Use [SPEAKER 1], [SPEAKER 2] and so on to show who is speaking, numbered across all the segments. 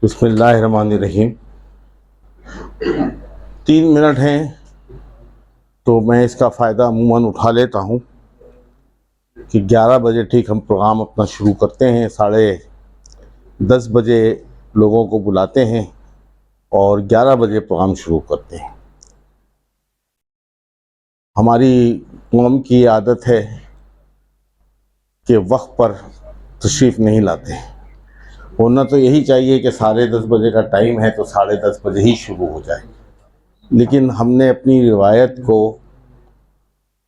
[SPEAKER 1] बिस्मिल्लाहिर्रहमानिर्रहीम। 3 मिनट हैं तो मैं इसका फ़ायदा अमूमन उठा लेता हूँ कि 11 बजे ठीक हम प्रोग्राम अपना शुरू करते हैं, 10:30 बजे लोगों को बुलाते हैं और 11 बजे प्रोग्राम शुरू करते हैं। हमारी कौम की आदत है कि वक्त पर तशरीफ़ नहीं लाते। होना तो यही चाहिए कि 10:30 बजे का टाइम है तो 10:30 बजे ही शुरू हो जाए, लेकिन हमने अपनी रिवायत को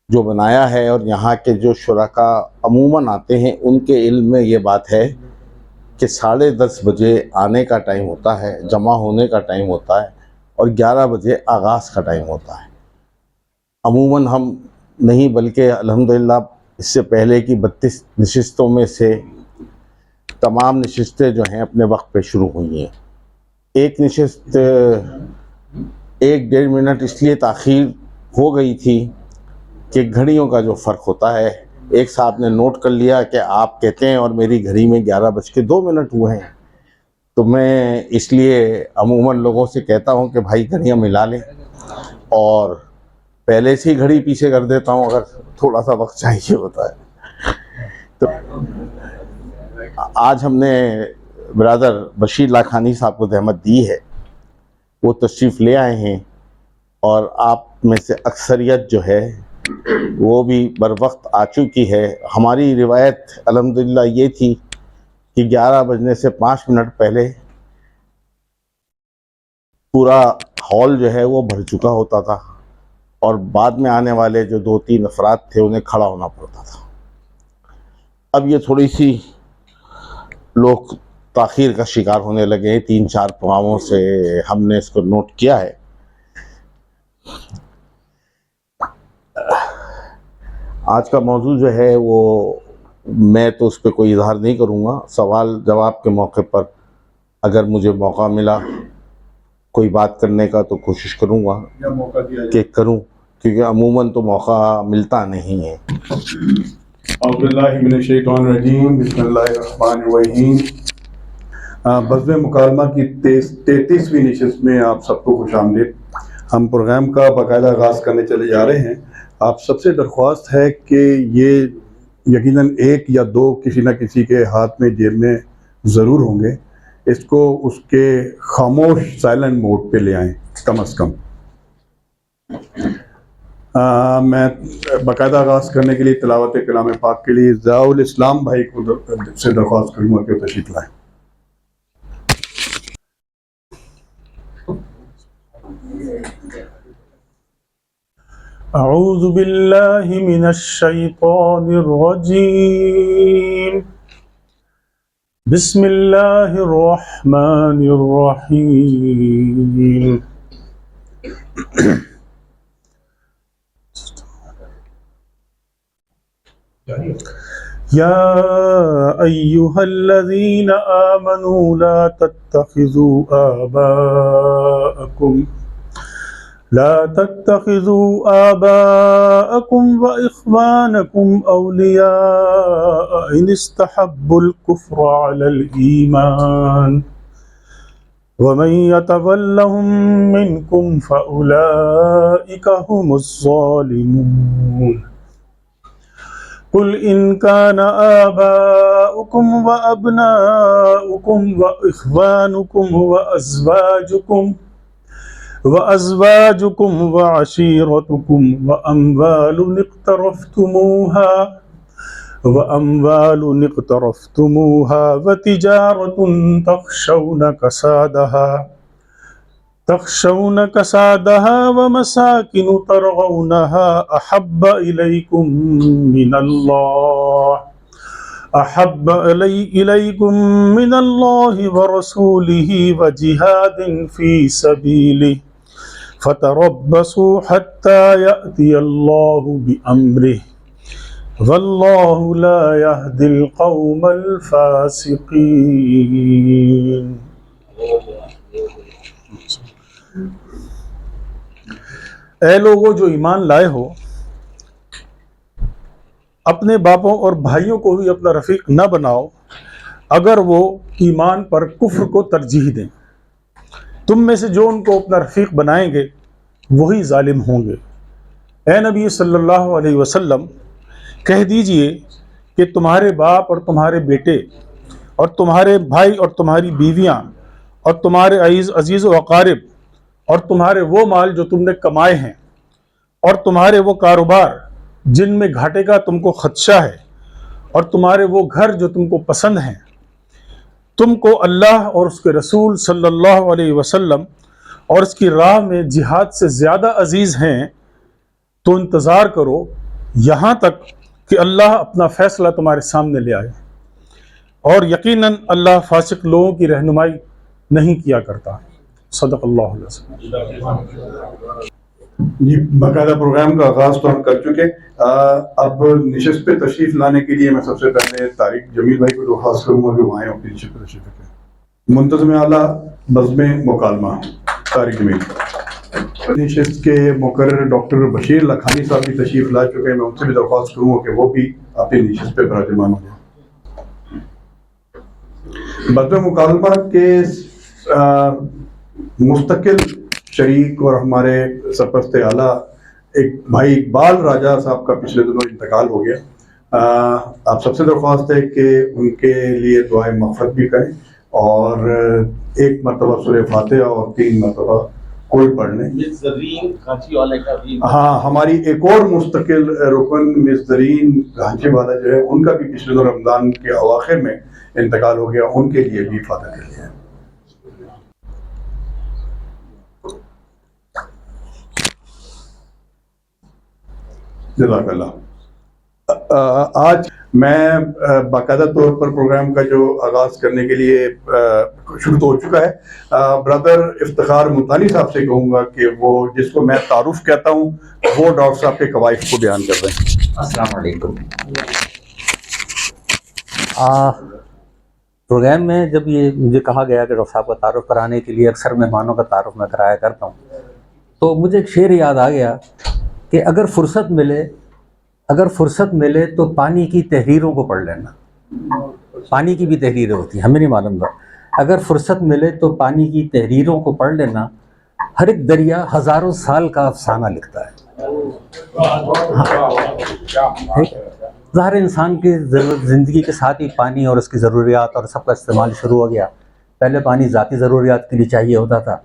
[SPEAKER 1] जो बनाया है और यहाँ के जो शुरका अमूमन आते हैं उनके इल्म में ये बात है कि 10:30 बजे आने का टाइम होता है, जमा होने का टाइम होता है और 11 बजे आगाज़ का टाइम होता है। अमूमन हम नहीं बल्कि अल्हम्दुलिल्लाह इससे पहले की 32 नशिस्तों में से तमाम नशिस्तें जो हैं अपने वक्त पे शुरू हुई हैं। एक नशिस्त 1-1.5 मिनट इसलिए ताख़ीर हो गई थी कि घड़ियों का जो फ़र्क होता है, एक साहब ने नोट कर लिया कि आप कहते हैं और मेरी घड़ी में 11:02 हुए हैं, तो मैं इसलिए अमूमन लोगों से कहता हूं कि भाई घड़ियां मिला लें और पहले से ही घड़ी पीछे कर देता हूं अगर थोड़ा सा वक्त चाहिए होता है। तो आज हमने ब्रदर बशीर लाखानी साहब को रहमत दी है, वो तशरीफ़ ले आए हैं और आप में से अक्सरियत जो है वो भी बर वक्त आ चुकी है। हमारी रिवायत अल्हम्दुलिल्लाह ये थी कि 11 बजने से 5 मिनट पहले पूरा हॉल जो है वो भर चुका होता था और बाद में आने वाले जो 2-3 अफराद थे उन्हें खड़ा होना पड़ता था। अब ये थोड़ी सी लोग ताख़ीर का शिकार होने लगे हैं, 3-4 प्रोग्रामों से हमने इसको नोट किया है। आज का मौजू जो है वो मैं तो उस पर कोई इजहार नहीं करूँगा। सवाल जवाब के मौके पर अगर मुझे मौका मिला कोई बात करने का तो कोशिश करूँगा कि करूँ, क्योंकि अमूमन तो मौका मिलता नहीं है।
[SPEAKER 2] बज़्म मुकालमा की 33वीं नशिस्त में आप सबको खुशामदीद। हम प्रोग्राम का बाकायदा आगाज़ करने चले जा रहे हैं। आप सबसे दरख्वास्त है कि ये यकीनन 1 या 2 किसी न किसी के हाथ में जेब में ज़रूर होंगे, इसको उसके खामोश साइलेंट मोड पे ले आएँ कम अज़ कम। मैं बाकायदा आगाज़ करने के लिए तिलावत कलाम पाक के लिए ज़ियाउल इस्लाम भाई को से दरख्वास्त करूँगा कि तशरीफ़ लाएँ।
[SPEAKER 3] अऊज़ु बिल्लाहि मिनश शैतानिर रजीम। बिस्मिल्लाहिर रहमानिर रहीम। या अय्युहल्लज़ीना आमनू ला तत्तखिज़ू आबाअकुम व इख्वानकुम औलियाअ इन इस्तहब्बुल कुफ्र अलल ईमान व मन यतवल्लहुम मिनकुम फउलाइका हुमुज़ ज़ालिमून। कुल इन कान आबाउकुम व अबनाउकुम व इख्वानुकुम व अज़वाजुकुम व अशीरतुकुम व अम्वालुन इक़्तरफ़्तुमूहा व तिजारतुन तख़शौन कसादहा व मसाकिनु तरग़ौनहा अहब्ब इलैकुम मिनल्लाहि व रसूलिही व जिहादिन फ़ी सबीलिही फ़तरब्बसू हत्ता यअतियल्लाहु बिअम्रिही वल्लाहु ला यहदिल क़ौमल फ़ासिक़ीन। ऐ लोगों जो ईमान लाए हो, अपने बापों और भाइयों को भी अपना रफ़ीक न बनाओ। अगर वो ईमान पर कुफ्र को तरजीह दें। तुम में से जो उनको अपना रफ़ीक बनाएंगे वही जालिम होंगे। ए नबी सल्लल्लाहु अलैहि वसल्लम, कह दीजिए कि तुम्हारे बाप और तुम्हारे बेटे और तुम्हारे भाई और तुम्हारी बीवियां और तुम्हारे अजीज़ व अकारिब और तुम्हारे वो माल जो तुमने कमाए हैं और तुम्हारे वो कारोबार जिनमें घाटे का तुमको खदशा है और तुम्हारे वो घर जो तुमको पसंद हैं, तुमको अल्लाह और उसके रसूल सल्लल्लाहु अलैहि वसल्लम और उसकी राह में जिहाद से ज़्यादा अजीज़ हैं, तो इंतज़ार करो यहाँ तक कि अल्लाह अपना फ़ैसला तुम्हारे सामने ले आए। और यकीनन अल्लाह फासिक लोगों की रहनुमाई नहीं किया करता। सदक़ल्लाहुल अज़ीम।
[SPEAKER 2] जी, बाकायदा प्रोग्राम का आगाज़ तो हम कर चुके। अब नशिस्त पे तशरीफ़ लाने के लिए मैं सबसे पहले तारिक जमील भाई को दरख्वास्त करूँगा कि वहाँ अपनी नशिस्त पे तशरीफ़ रखें। मुंतज़िम आला बज़्म मुकालमा तारिक जमील। नशिस्त के मुकर्रर डॉक्टर बशीर लखानी साहब भी तशरीफ़ ला चुके हैं। मैं उनसे भी दरख्वास्त करूँगा कि वो भी अपनी नशिस्त पे विराजमान हो जाए। बज़्म मुकालमा के मुस्तकिल शरीक और हमारे सरपरस्त आला एक भाई इकबाल राजा साहब का पिछले दिनों इंतकाल हो गया। आप सबसे दरख्वास्त है कि उनके लिए दुआए मग़फ़िरत भी करें और एक मरतबा सूरह फातिहा और 3 मरतबा कोई पढ़ लें। हाँ, हमारी एक और मुस्तकिल रुकन मिस ज़रीन घांचे वाला जो है, उनका भी पिछले दिनों रमज़ान के अवाखिर में इंतकाल हो गया, उनके लिए भी फातिहा कर लिया। जज़ाकल्लाह। आज मैं बाकायदा तौर पर प्रोग्राम का जो आगाज़ करने के लिए शुरू तो हो चुका है, ब्रदर इफ्तिखार मुल्तानी साहब से कहूँगा कि वो जिसको मैं तारुफ कहता हूँ वो डॉक्टर साहब के कवाइद को बयान कर रहे हैं।
[SPEAKER 4] अस्सलाम वालेकुम। प्रोग्राम में जब ये मुझे कहा गया कि डॉक्टर साहब का तारुफ कराने के लिए अक्सर मेहमानों का तारुफ मैं कराया करता हूँ, तो मुझे एक शेर याद आ गया कि अगर फुर्सत मिले तो पानी की तहरीरों को पढ़ लेना। पानी की भी तहरीरें होती हैं, हमें नहीं मालूम था। अगर फुर्सत मिले तो पानी की तहरीरों को पढ़ लेना। हर एक दरिया हज़ारों साल का अफसाना लिखता है। ज़ाहिर इंसान की ज़िंदगी के साथ ही पानी और उसकी ज़रूरियात और सबका इस्तेमाल शुरू हो गया। पहले पानी ज़ाती ज़रूरियात के लिए चाहिए होता था,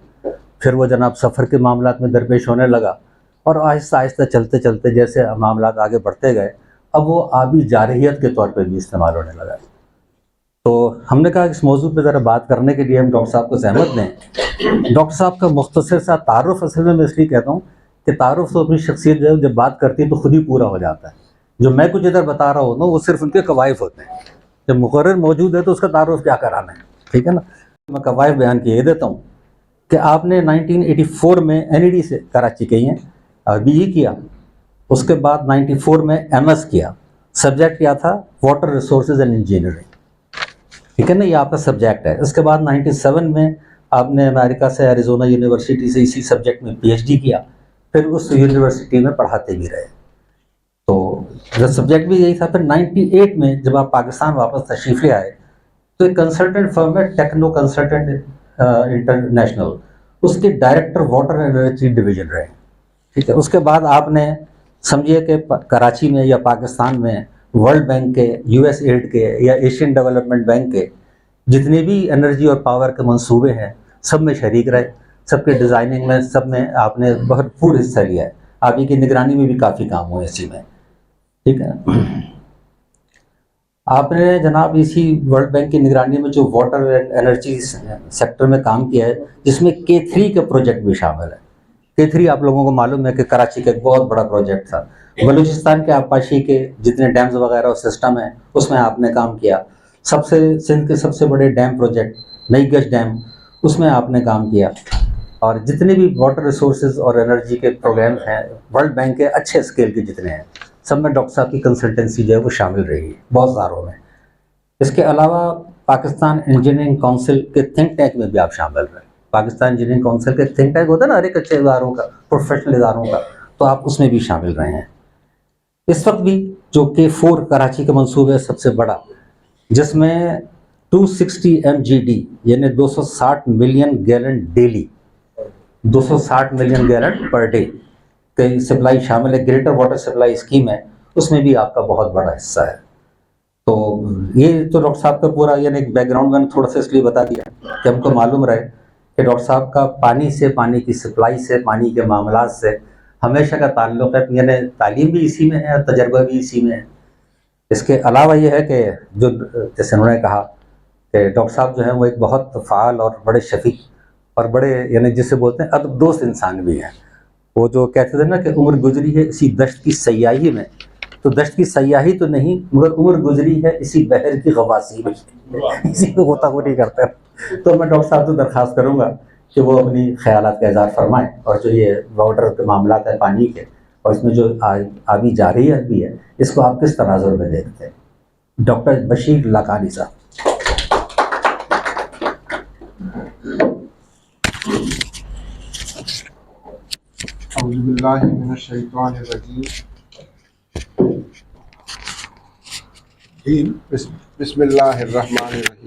[SPEAKER 4] फिर वो जनाब सफ़र के मामलात में दरपेश होने लगा और आहिस्ता आहिस्ता चलते चलते जैसे मामलात आगे बढ़ते गए, अब वो आबी जारहियत के तौर पर भी इस्तेमाल होने लगा। तो हमने कहा इस मौजू पे ज़रा बात करने के लिए हम डॉक्टर साहब को ज़हमत दें। डॉक्टर साहब का मुख्तसर सा तारुफ असल में मैं इसलिए कहता हूँ कि तारुफ तो अपनी शख्सियत जो जब बात करती है तो खुद ही पूरा हो जाता है। जो मैं कुछ इधर बता रहा हूँ ना, वो सिर्फ उनके कवायफ होते हैं। जब मुकर्रर मौजूद है तो उसका तारुफ क्या कराना है, ठीक है ना। मैं कवायफ बयान किए देता हूँ कि आपने 1984 में NED से कराची गई हैं और BE किया, उसके बाद 94 में MS किया। सब्जेक्ट क्या था? वाटर रिसोर्सेज एंड इंजीनियरिंग, ठीक है ना, ये आपका सब्जेक्ट है। उसके बाद 97 में आपने अमेरिका से एरिज़ोना यूनिवर्सिटी से इसी सब्जेक्ट में PhD किया, फिर उस यूनिवर्सिटी में पढ़ाते भी रहे। तो सब्जेक्ट भी यही था। फिर 98 में जब आप पाकिस्तान वापस तशरीफ़ ले आए तो एक कंसल्टेंट फर्म है टेक्नो कंसल्टेंट इंटरनेशनल, उसके डायरेक्टर वाटर एनर्जी डिवीज़न रहे, ठीक है। उसके बाद आपने समझिए कि कराची में या पाकिस्तान में वर्ल्ड बैंक के, USAID के या एशियन डेवलपमेंट बैंक के जितने भी एनर्जी और पावर के मंसूबे हैं सब में शरीक रहे, सबके डिज़ाइनिंग में, सब में आपने भरपूर हिस्सा लिया है। आप ही की निगरानी में भी काफ़ी काम हुए इसी में, ठीक है। आपने जनाब इसी वर्ल्ड बैंक की निगरानी में जो वाटर एंड एनर्जी सेक्टर में काम किया है, जिसमें K3 का प्रोजेक्ट भी शामिल है। K3 आप लोगों को मालूम है कि कराची का एक बहुत बड़ा प्रोजेक्ट था। बलूचिस्तान के आपाशी के जितने डैम्स वगैरह और सिस्टम है उसमें आपने काम किया। सिंध के सबसे बड़े डैम प्रोजेक्ट नई गश डैम, उसमें आपने काम किया। और जितने भी वाटर रिसोर्सेज और एनर्जी के प्रोग्राम्स हैं वर्ल्ड बैंक के अच्छे स्केल के जितने हैं, सब में डॉक्टर साहब की कंसल्टेंसी जो है वो शामिल रही है बहुत सारों में। इसके अलावा पाकिस्तान इंजीनियरिंग काउंसिल के थिंक टैंक में भी आप शामिल रहे। पाकिस्तान इंजीनियरिंग काउंसिल के थिंक टैंक होता है ना हर एक अच्छे इदारों का, प्रोफेशनल इदारों का, तो आप उसमें भी शामिल रहे हैं। इस वक्त भी जो K4 कराची का मंसूबा है सबसे बड़ा, जिसमें 260 mgd यानी 260 million gallon daily, 260 million gallon per day की सप्लाई शामिल है। ग्रेटर वाटर सप्लाई स्कीम है, उसमें भी आपका बहुत बड़ा हिस्सा है। तो ये तो डॉक्टर साहब का पूरा यानी बैकग्राउंड मैंने थोड़ा सा इसलिए बता दिया कि हमको मालूम रहे कि डॉक्टर साहब का पानी से, पानी की सप्लाई से, पानी के मामलात से हमेशा का ताल्लुक़ है। यानी तालीम भी इसी में है और तजर्बा भी इसी में है। इसके अलावा ये है कि जो जैसे उन्होंने कहा कि डॉक्टर साहब जो हैं वो एक बहुत फ़ाल और बड़े शफीक और बड़े यानी जिसे बोलते हैं अदबदोस्त इंसान भी हैं। वो जो कहते थे ना कि उम्र गुजरी है इसी दश्त की सयाही में, तो दश्त की सयाही तो नहीं मगर उम्र गुजरी है इसी बहर की गवासी में, इसी को गोताखोरी करते हैं। तो मैं डॉक्टर साहब से दरख्वास्त करूँगा कि वो अपनी ख्यालात का इज़हार फरमाएँ और जो ये वाटर के मामलात है पानी के और इसमें जो आबी जारियत भी है, इसको आप किस तनाजुर में देखते हैं? डॉक्टर बशीर लाकानी साहब।
[SPEAKER 5] औज़ुबिल्लाहि मिनश्शैतानिर्रजीम। बिस्मिल्लाहिर्रहमानिर्रहीम।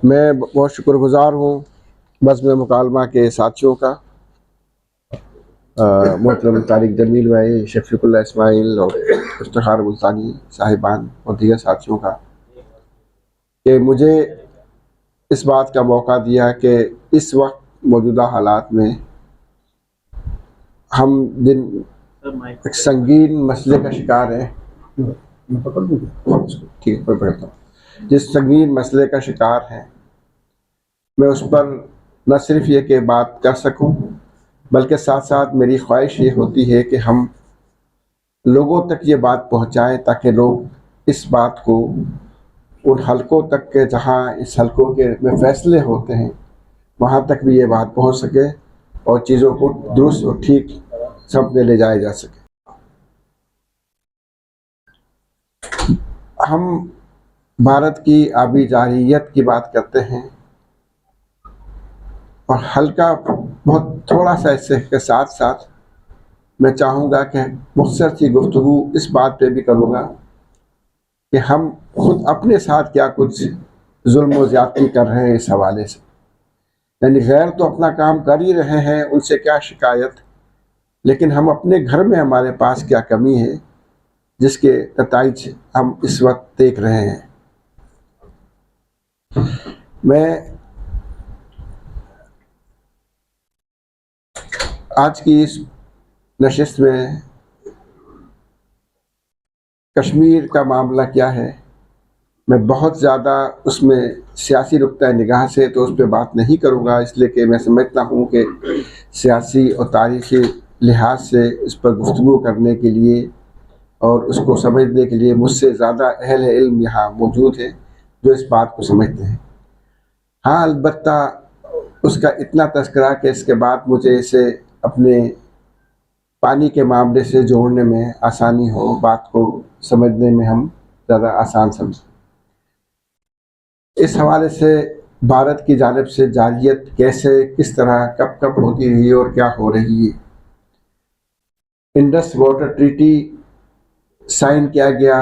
[SPEAKER 5] मैं बहुत शुक्रगुज़ार हूँ बज़्म मुकालमा के साथियों का, मोहतरम तारिक जमील भाई, शफीकुल्लाह इस्माइल और इफ्तिखार मुल्तानी साहिबान और दीगर साथियों का, कि मुझे इस बात का मौका दिया कि इस वक्त मौजूदा हालात में हम जिन एक संगीन मसले का शिकार हैं, ठीक है, मैं पढ़ता हूँ, जिस संगीन मसले का शिकार हैं, मैं उस पर न सिर्फ ये कि बात कर सकूं, बल्कि साथ साथ मेरी ख्वाहिश ये होती है कि हम लोगों तक ये बात पहुंचाएं ताकि लोग इस बात को उन हलकों तक के जहां इस हलकों के में फ़ैसले होते हैं वहां तक भी ये बात पहुंच सके और चीज़ों को दुरुस्त और ठीक समझे ले जाया जा सके। हम भारत की आबी जारियत की बात करते हैं और हल्का बहुत थोड़ा सा इससे के साथ साथ मैं चाहूँगा कि मुख्तसर सी गुफ्तगू इस बात पे भी करूँगा कि हम खुद अपने साथ क्या कुछ जुल्म व ज़्यादती कर रहे हैं इस हवाले से। यानी गैर तो अपना काम कर ही रहे हैं, उनसे क्या शिकायत, लेकिन हम अपने घर में हमारे पास क्या कमी है जिसके नताइज हम इस वक्त देख रहे हैं। मैं आज की इस नशिस्त में कश्मीर का मामला क्या है, मैं बहुत ज़्यादा उसमें सियासी नुक्ता निगाह से तो उस पर बात नहीं करूँगा, इसलिए कि मैं समझता हूँ कि सियासी और तारीख़ी लिहाज से इस पर गुफ्तगू करने के लिए और उसको समझने के लिए मुझसे ज़्यादा अहल इल्म यहाँ मौजूद हैं जो इस बात को समझते हैं। हाँ, अलबत्ता उसका इतना तज़किरा कि इसके बाद मुझे इसे अपने पानी के मामले से जोड़ने में आसानी हो, बात को समझने में हम ज़्यादा आसान समझें। इस हवाले से भारत की जानिब से जारियत कैसे, किस तरह, कब कब होती रही और क्या हो रही है। इंडस वाटर ट्रीटी साइन किया गया,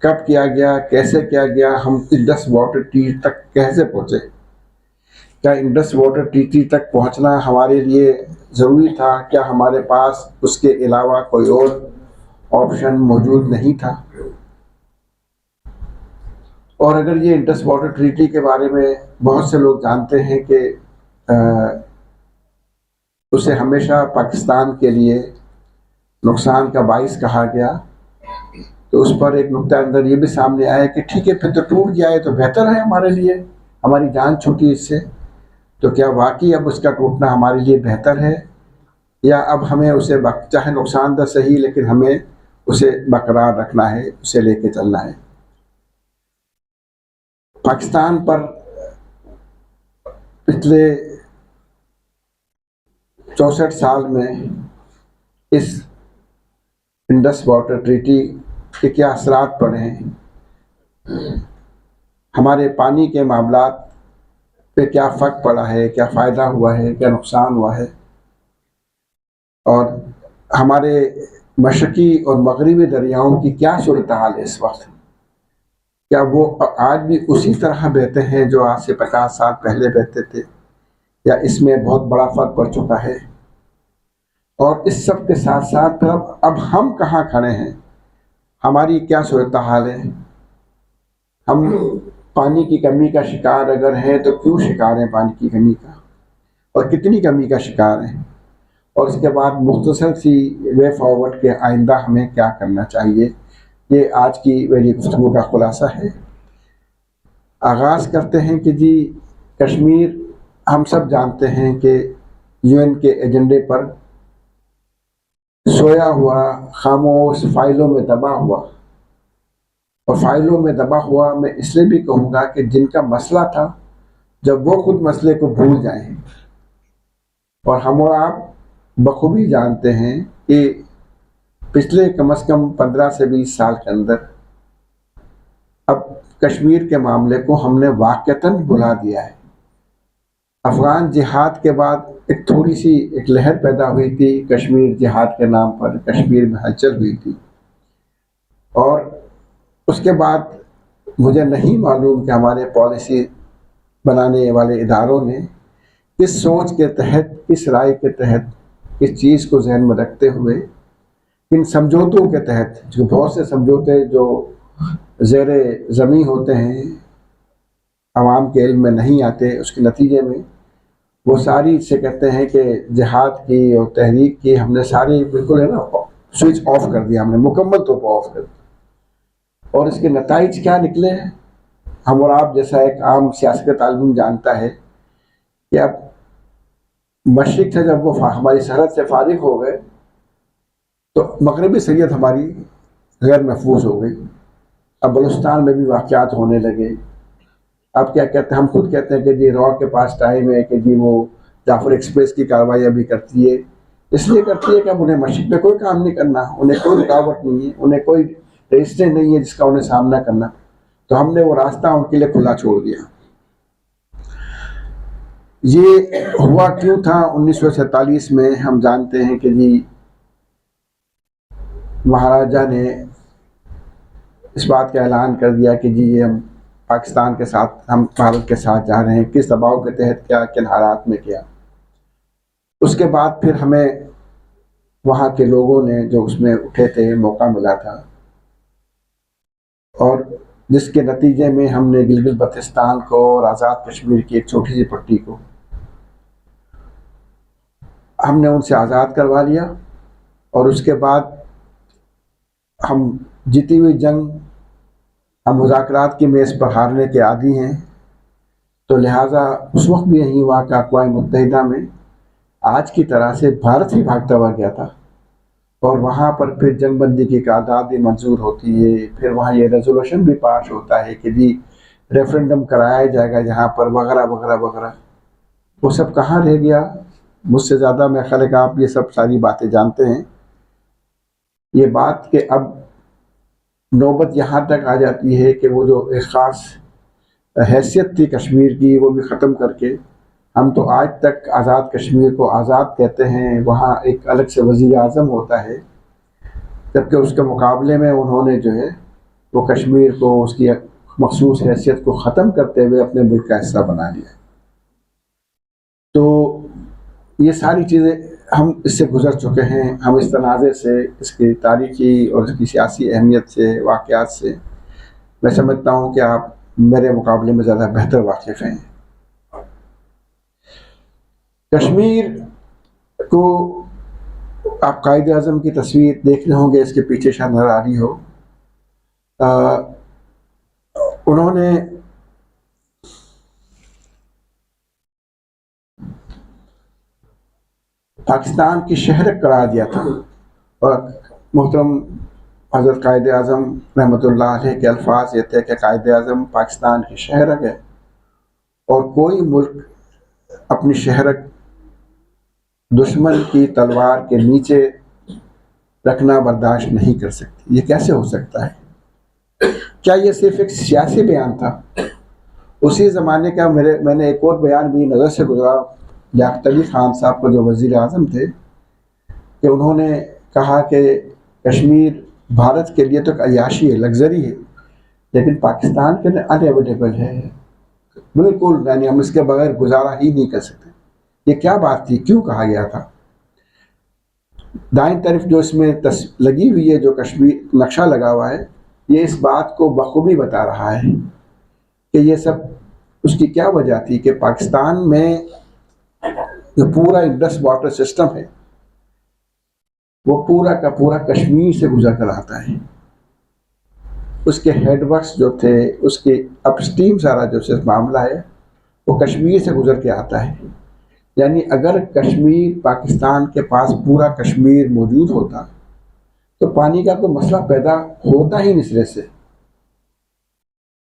[SPEAKER 5] कब किया गया, कैसे किया गया, हम इंडस वाटर ट्रीटी तक कैसे पहुँचे, क्या इंडस वाटर ट्रीटी तक पहुँचना हमारे लिए ज़रूरी था, क्या हमारे पास उसके अलावा कोई और ऑप्शन मौजूद नहीं था। और अगर ये इंडस वाटर ट्रीटी के बारे में बहुत से लोग जानते हैं कि उसे हमेशा पाकिस्तान के लिए नुकसान का बाइस कहा गया, तो उस पर एक नुक्ता अंदर ये भी सामने आया कि ठीक है, फिर तो टूट जाए तो बेहतर है हमारे लिए, हमारी जान छूटी इससे, तो क्या वाकई अब उसका टूटना हमारे लिए बेहतर है या अब हमें उसे चाहे नुकसानदह सही लेकिन हमें उसे बरकरार रखना है, उसे लेके चलना है। पाकिस्तान पर पिछले 64 साल में इस इंडस वाटर ट्रीटी के क्या असरात पड़े हैं। हमारे पानी के मामलात पे क्या फ़र्क पड़ा है, क्या फ़ायदा हुआ है, क्या नुकसान हुआ है, और हमारे मशरक़ी और मगरबी दरियाओं की क्या सूरत हाल है इस वक्त। क्या वो आज भी उसी तरह बहते हैं जो आज से 50 साल पहले बहते थे, या इसमें बहुत बड़ा फ़र्क पड़ चुका है। और इस सब के साथ साथ फिर अब हम कहाँ खड़े हैं, हमारी क्या सूरत हाल है। हम पानी की कमी का शिकार अगर हैं तो क्यों शिकार हैं पानी की कमी का, और कितनी कमी का शिकार हैं, और इसके बाद मुख्तसर सी वे फॉरवर्ड के आइंदा हमें क्या करना चाहिए, ये आज की मेरी गुफ्तगू का खुलासा है। आगाज़ करते हैं कि जी कश्मीर हम सब जानते हैं कि यूएन के एजेंडे पर सोया हुआ, खामोश, फाइलों में दबा हुआ, और फाइलों में दबा हुआ मैं इसलिए भी कहूँगा कि जिनका मसला था, जब वो खुद मसले को भूल जाएं। और हम और आप बखूबी जानते हैं कि पिछले कम से कम 15 से 20 साल के अंदर अब कश्मीर के मामले को हमने वाक़तन भुला दिया है। अफ़गान जिहाद के बाद एक थोड़ी सी एक लहर पैदा हुई थी कश्मीर जिहाद के नाम पर, कश्मीर में हलचल हुई थी, और उसके बाद मुझे नहीं मालूम कि हमारे पॉलिसी बनाने वाले इदारों ने किस सोच के तहत, किस राय के तहत, किस चीज़ को जहन में रखते हुए, इन समझौतों के तहत, जो बहुत से समझौते जो ज़ेरे ज़मीं होते हैं, आवाम के इल्म में नहीं आते, उसके नतीजे में वो सारी से कहते हैं कि जिहाद की और तहरीक की हमने सारी बिल्कुल है ना स्विच ऑफ कर दिया, हमने मुकम्मल तौर पर ऑफ कर दिया। और इसके नताइज क्या निकले हैं, हम और आप जैसा एक आम सियासत का तालिब जानता है कि अब मशरिक़ से जब वो हमारी सरहद से फारिग हो गए तो मगरबी सैयद हमारी गैर महफूज हो गई। अब बलूचिस्तान में भी वाक़यात होने लगे। अब क्या कहते हैं, हम खुद कहते हैं कि जी रॉ के पास टाइम है कि जी वो जाफर एक्सप्रेस की कार्रवाई अभी करती है, इसलिए करती है कि अब उन्हें मशरिक़ में कोई काम नहीं करना, उन्हें कोई रुकावट नहीं है, उन्हें कोई रेजिस्टेंस नहीं है जिसका उन्हें सामना करना, तो हमने वो रास्ता उनके लिए खुला छोड़ दिया। ये हुआ क्यों था 1947 में, हम जानते हैं कि जी महाराजा ने इस बात का ऐलान कर दिया कि जी ये हम पाकिस्तान के साथ, हम भारत के साथ जा रहे हैं, किस दबाव के तहत किया, किन हालात में किया। उसके बाद फिर हमें वहाँ के लोगों ने जो उसमें उठे थे मौका मिला था, और जिसके नतीजे में हमने गिलगित बल्तिस्तान को और आज़ाद कश्मीर की एक छोटी सी पट्टी को हमने उनसे आज़ाद करवा लिया। और उसके बाद हम जीती हुई जंग, हम मुज़ाकरात की मेज़ पर हारने के आदी हैं, तो लिहाजा उस वक्त भी यही हुआ कि अक़वाम मुत्तहिदा में आज की तरह से भारत ही भागता हुआ गया था, और वहाँ पर फिर जंगबंदी की कायदाद भी मंजूर होती है, फिर वहाँ ये रेजोल्यूशन भी पास होता है कि जी रेफरेंडम कराया जाएगा जहाँ पर, वगैरह वगैरह वगैरह। वो सब कहाँ रह गया, मुझसे ज़्यादा मैं ख्याल है कि आप ये सब सारी बातें जानते हैं। ये बात कि अब नौबत यहाँ तक आ जाती है कि वो जो एक ख़ास हैसियत थी कश्मीर की, वो भी ख़त्म करके हम तो आज तक आज़ाद कश्मीर को आज़ाद कहते हैं। वहाँ एक अलग से वज़ीर आज़म होता है, जबकि उसके मुकाबले में उन्होंने जो है वो कश्मीर को उसकी मखसूस हैसियत को ख़त्म करते हुए अपने मुल्क का हिस्सा बना लिया। तो ये सारी चीज़ें हम इससे गुज़र चुके हैं। हम इस तनाज़े से, इसकी तारीख़ी और इसकी सियासी अहमियत से, वाक़यात से मैं समझता हूँ कि आप मेरे मुकाबले में ज़्यादा बेहतर वाकिफ़ हैं। कश्मीर को आप कायदे आज़म की तस्वीर देख रहे होंगे, इसके पीछे शायद नज़र आ रही हो। उन्होंने पाकिस्तान की शहर करार दिया था, और मोहतरम हज़रत कायदे आज़म रहमतुल्लाह अलैह के अल्फाज ये थे कि कायदे आज़म पाकिस्तान की शहरक है, और कोई मुल्क अपनी शहरक दुश्मन की तलवार के नीचे रखना बर्दाश्त नहीं कर सकती। ये कैसे हो सकता है? क्या ये सिर्फ एक सियासी बयान था? उसी ज़माने का मैंने एक और बयान भी नज़र से गुजरा लियाकत अली खान साहब को, जो वज़ीर आज़म थे, कि उन्होंने कहा कि कश्मीर भारत के लिए तो एक अय्याशी है, लग्जरी है, लेकिन पाकिस्तान के लिए अनएविटेबल है, बिल्कुल, यानी हम इसके बगैर गुजारा ही नहीं कर सकते। ये क्या बात थी, क्यों कहा गया था? दाईं तरफ जो इसमें लगी हुई है, जो कश्मीर नक्शा लगा हुआ है, ये इस बात को बखूबी बता रहा है कि ये सब उसकी क्या वजह थी कि पाकिस्तान में जो पूरा इंडस वाटर सिस्टम है वो पूरा का पूरा कश्मीर से गुजर कर आता है। उसके हेडवर्क्स जो थे, उसके अपस्ट्रीम सारा जो मामला है वो कश्मीर से गुजर के आता है। यानी अगर कश्मीर, पाकिस्तान के पास पूरा कश्मीर मौजूद होता तो पानी का कोई मसला पैदा होता ही नहीं सिरे से।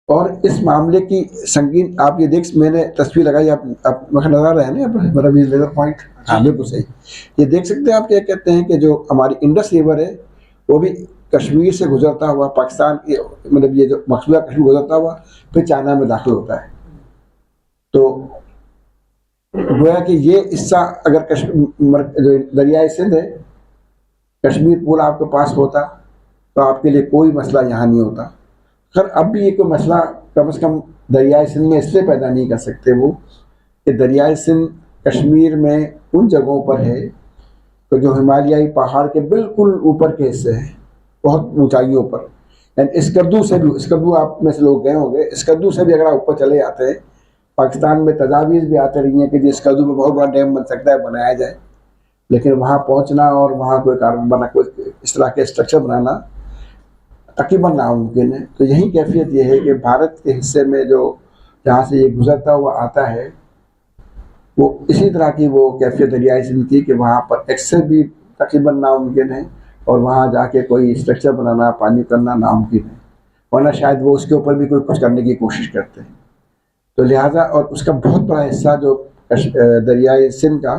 [SPEAKER 5] और इस मामले की संगीन आप ये देख, मैंने तस्वीर लगाई, आप नजर रहे हैं ना, मेरा भी लेजर पॉइंट, हाँ बिल्कुल सही। ये देख सकते हैं आप, क्या कहते हैं कि जो हमारी इंडस रिवर है वो भी कश्मीर से गुजरता हुआ पाकिस्तान, मतलब ये जो मकसूदा कश्मीर गुजरता हुआ फिर चाइना में दाखिल होता है। तो गोया कि ये हिस्सा अगर जो दरियाई सिंध है, कश्मीर पूरा आपके पास होता तो आपके लिए कोई मसला यहाँ नहीं होता। खैर अब भी ये कोई मसला कम से कम दरियाई सिंध में इसलिए पैदा नहीं कर सकते वो कि दरियाई सिंध कश्मीर में उन जगहों पर है तो जो हिमालयाई पहाड़ के बिल्कुल ऊपर के हिस्से हैं, बहुत ऊंचाइयों पर। यानी स्कर्दू से भी, स्कर्दू आप में से लोग गए होंगे, स्कर्दू से भी अगर आप ऊपर चले जाते हैं, पाकिस्तान में तजावीज़ भी आते रही हैं कि जिस स्कर्दू में बहुत बड़ा डैम बन सकता है, बनाया जाए, लेकिन वहाँ पहुँचना और वहाँ कोई कारण बना, कोई इस तरह के स्ट्रक्चर बनाना तकरीबन नामुमकिन है। तो यही कैफियत ये है कि भारत के हिस्से में जो जहाँ से ये गुजरता हुआ आता है वो इसी तरह की वो कैफियत दरियाई सिंध की कि वहाँ पर एक्सेस भी तकरीबन नामुमकिन है और वहाँ जाके कोई स्ट्रक्चर बनाना, पानी करना नामुमकिन है, वरना शायद वो उसके ऊपर भी कोई कुछ करने की कोशिश करते हैं। तो लिहाजा, और उसका बहुत बड़ा हिस्सा जो दरियाई सिंध का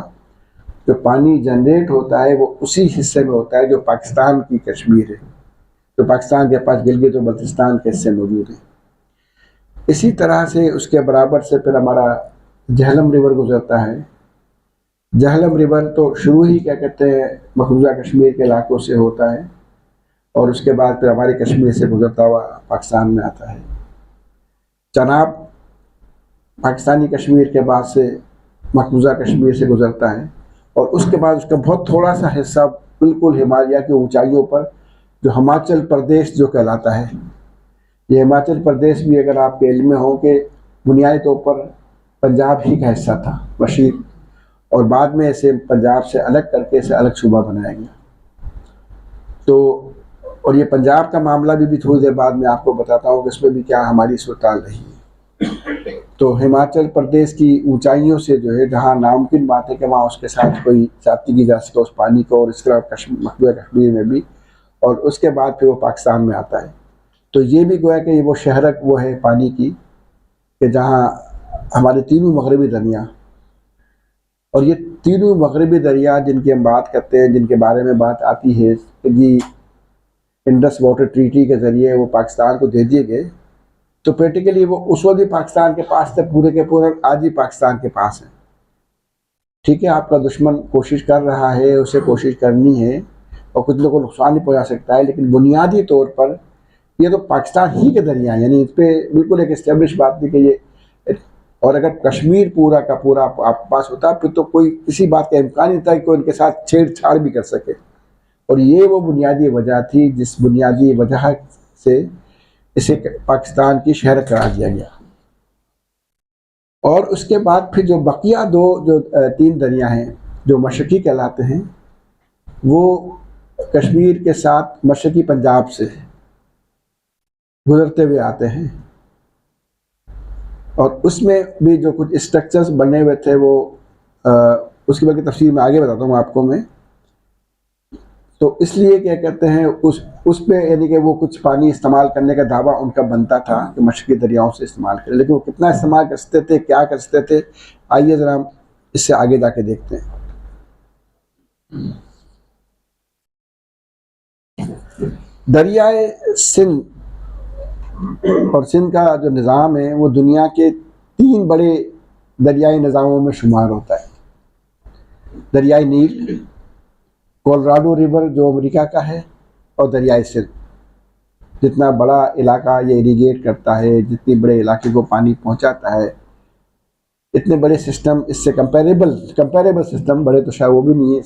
[SPEAKER 5] जो पानी जनरेट होता है वो उसी हिस्से में होता है जो पाकिस्तान की कश्मीर है, तो पाकिस्तान के पास गिलगित और बल्तिस्तान के हिस्से मौजूद हैं। इसी तरह से उसके बराबर से फिर हमारा जहलम रिवर गुजरता है। जहलम रिवर तो शुरू ही क्या कहते हैं मकबूजा कश्मीर के इलाकों से होता है और उसके बाद फिर हमारे कश्मीर से गुजरता हुआ पाकिस्तान में आता है। चनाब पाकिस्तानी कश्मीर के बाद से मकबूजा कश्मीर से गुजरता है और उसके बाद उसका बहुत थोड़ा सा हिस्सा बिल्कुल हिमालय की ऊंचाइयों पर जो हिमाचल प्रदेश जो कहलाता है। ये हिमाचल प्रदेश भी अगर आपके इल्म में हो कि बुनियादी तौर पर पंजाब ही का हिस्सा था बशीर, और बाद में इसे पंजाब से अलग करके इसे अलग सूबा बनाया गया। तो और ये पंजाब का मामला भी थोड़ी देर बाद में आपको बताता हूँ कि इसमें भी क्या हमारी सूरत रही है। तो हिमाचल प्रदेश की ऊंचाइयों से जो है जहाँ नामुमकिन बात है कि वहाँ उसके साथ कोई जाति की जा सके उस पानी को, और इस तरह मकबूजा कश्मीर में भी, और उसके बाद फिर वो पाकिस्तान में आता है। तो ये भी गोया कि ये वो शहरक वो है पानी की कि जहाँ हमारे तीनों मगरबी दरिया, और ये तीनों मगरबी दरिया जिनकी हम बात करते हैं, जिनके बारे में बात आती है कि जी इंडस वाटर ट्रीटी के ज़रिए वो पाकिस्तान को दे दिए गए, तो प्रैक्टिकली वो उस वक्त भी पाकिस्तान के पास थे, पूरे के पूरे आज ही पाकिस्तान के पास है। ठीक है, आपका दुश्मन कोशिश कर रहा है, उसे कोशिश करनी है और कुछ लोगों को नुकसान भी पहुँचा सकता है, लेकिन बुनियादी तौर पर ये तो पाकिस्तान ही के दरिया हैं। यानी इस पर बिल्कुल एक इस्टेब्लिश बात थी कि ये, और अगर कश्मीर पूरा का पूरा आपके पास होता फिर तो कोई किसी बात का इम्कान नहीं था कि कोई उनके साथ छेड़छाड़ भी कर सके। और ये वो बुनियादी वजह थी जिस बुनियादी वजह से इसे पाकिस्तान की शहर करार दिया गया। और उसके बाद फिर जो बकिया दो जो तीन दरिया हैं जो मशरकी कहलाते हैं, वो कश्मीर के साथ मशरकी पंजाब से गुजरते हुए आते हैं, और उसमें भी जो कुछ स्ट्रक्चर्स बने हुए थे वो उसकी बाकी तफसील में आगे बताता हूँ आपको मैं। तो इसलिए क्या कहते हैं उस पे यानी कि वो कुछ पानी इस्तेमाल करने का दावा उनका बनता था कि मशरकी दरियाओं से इस्तेमाल करें, लेकिन वो कितना इस्तेमाल कर सकते थे, क्या कर सकते थे, आइए ज़रा हम इससे आगे जाके देखते हैं। दरियाए सिंध और सिंध का जो निज़ाम है वो दुनिया के 3 बड़े दरियाई निज़ामों में शुमार होता है। दरियाई नील, कोलोराडो रिवर जो अमेरिका का है, और दरियाई सिंध। जितना बड़ा इलाका ये इरीगेट करता है, जितने बड़े इलाके को पानी पहुंचाता है, इतने बड़े सिस्टम, इससे कंपेरेबल सिस्टम, बड़े तो शायद वो भी नहीं है,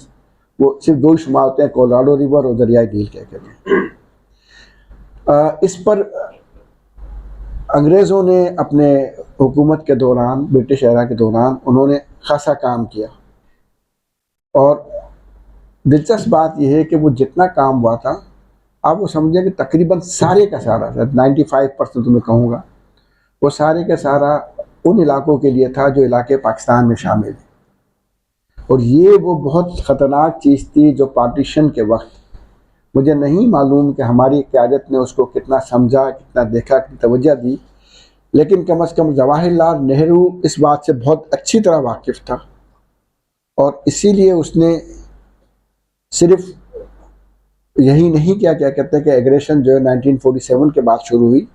[SPEAKER 5] वो सिर्फ 2 ही शुमार होते हैं, कोलोराडो रिवर और दरियाई नील कहते हैं। इस पर अंग्रेज़ों ने अपने हुकूमत के दौरान, ब्रिटिश एरा के दौरान, उन्होंने खासा काम किया। और दिलचस्प बात यह है कि वो जितना काम हुआ था, आप वो समझिए कि तकरीबन सारे का सारा, 95% तो मैं कहूँगा, वो सारे का सारा उन इलाकों के लिए था जो इलाके पाकिस्तान में शामिल हैं। और ये वो बहुत ख़तरनाक चीज़ थी जो पार्टीशन के वक्त, मुझे नहीं मालूम कि हमारी क़यादत ने उसको कितना समझा, कितना देखा, कितनी तवज्जो दी, लेकिन कम से कम जवाहरलाल नेहरू इस बात से बहुत अच्छी तरह वाकिफ़ था। और इसीलिए उसने सिर्फ यही नहीं किया, क्या कहते हैं कि एग्रेशन जो है 1947 के बाद शुरू हुई,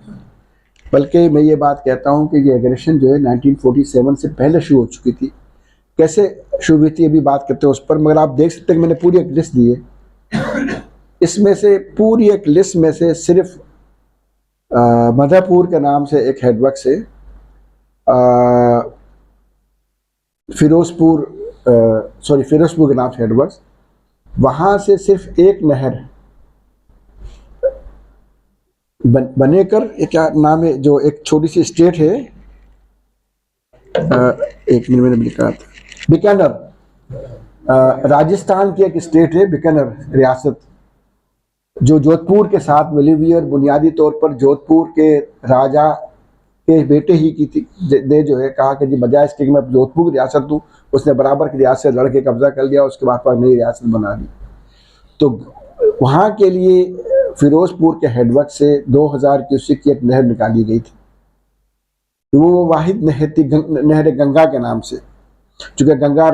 [SPEAKER 5] बल्कि मैं ये बात कहता हूँ कि ये एग्रेशन जो है 1947 से पहले शुरू हो चुकी थी। कैसे शुरू हुई थी अभी बात करते हैं उस पर, मगर आप देख सकते हैं कि मैंने पूरी एक लिस्ट दी है। इसमें से पूरी एक लिस्ट में से सिर्फ मधुपुर के नाम से एक हेडवर्क्स है, फिरोजपुर के नाम से हेडवर्क्स, वहाँ से सिर्फ एक नहर बनेकर, क्या नाम है, जो एक छोटी सी स्टेट है, एक मिनट मैंने लिखा था, बीकानेर, राजस्थान की एक स्टेट है बीकानेर रियासत, जो जोधपुर के साथ मिली हुई है, और बुनियादी तौर पर जोधपुर के राजा के बेटे ही की थी ने जो है कहा कि जी बजाय इसके कि मैं जोधपुर की रियासत दूँ, उसने बराबर की रियासत से लड़ के कब्जा कर लिया, उसके बाद नई रियासत बना दी। तो वहाँ के लिए फिरोजपुर के हेडवर्क से 2000 क्यूसेक की एक नहर निकाली गई थी। वो वाहिद नहर थी, नहर गंगा के नाम से, चूँकि गंगा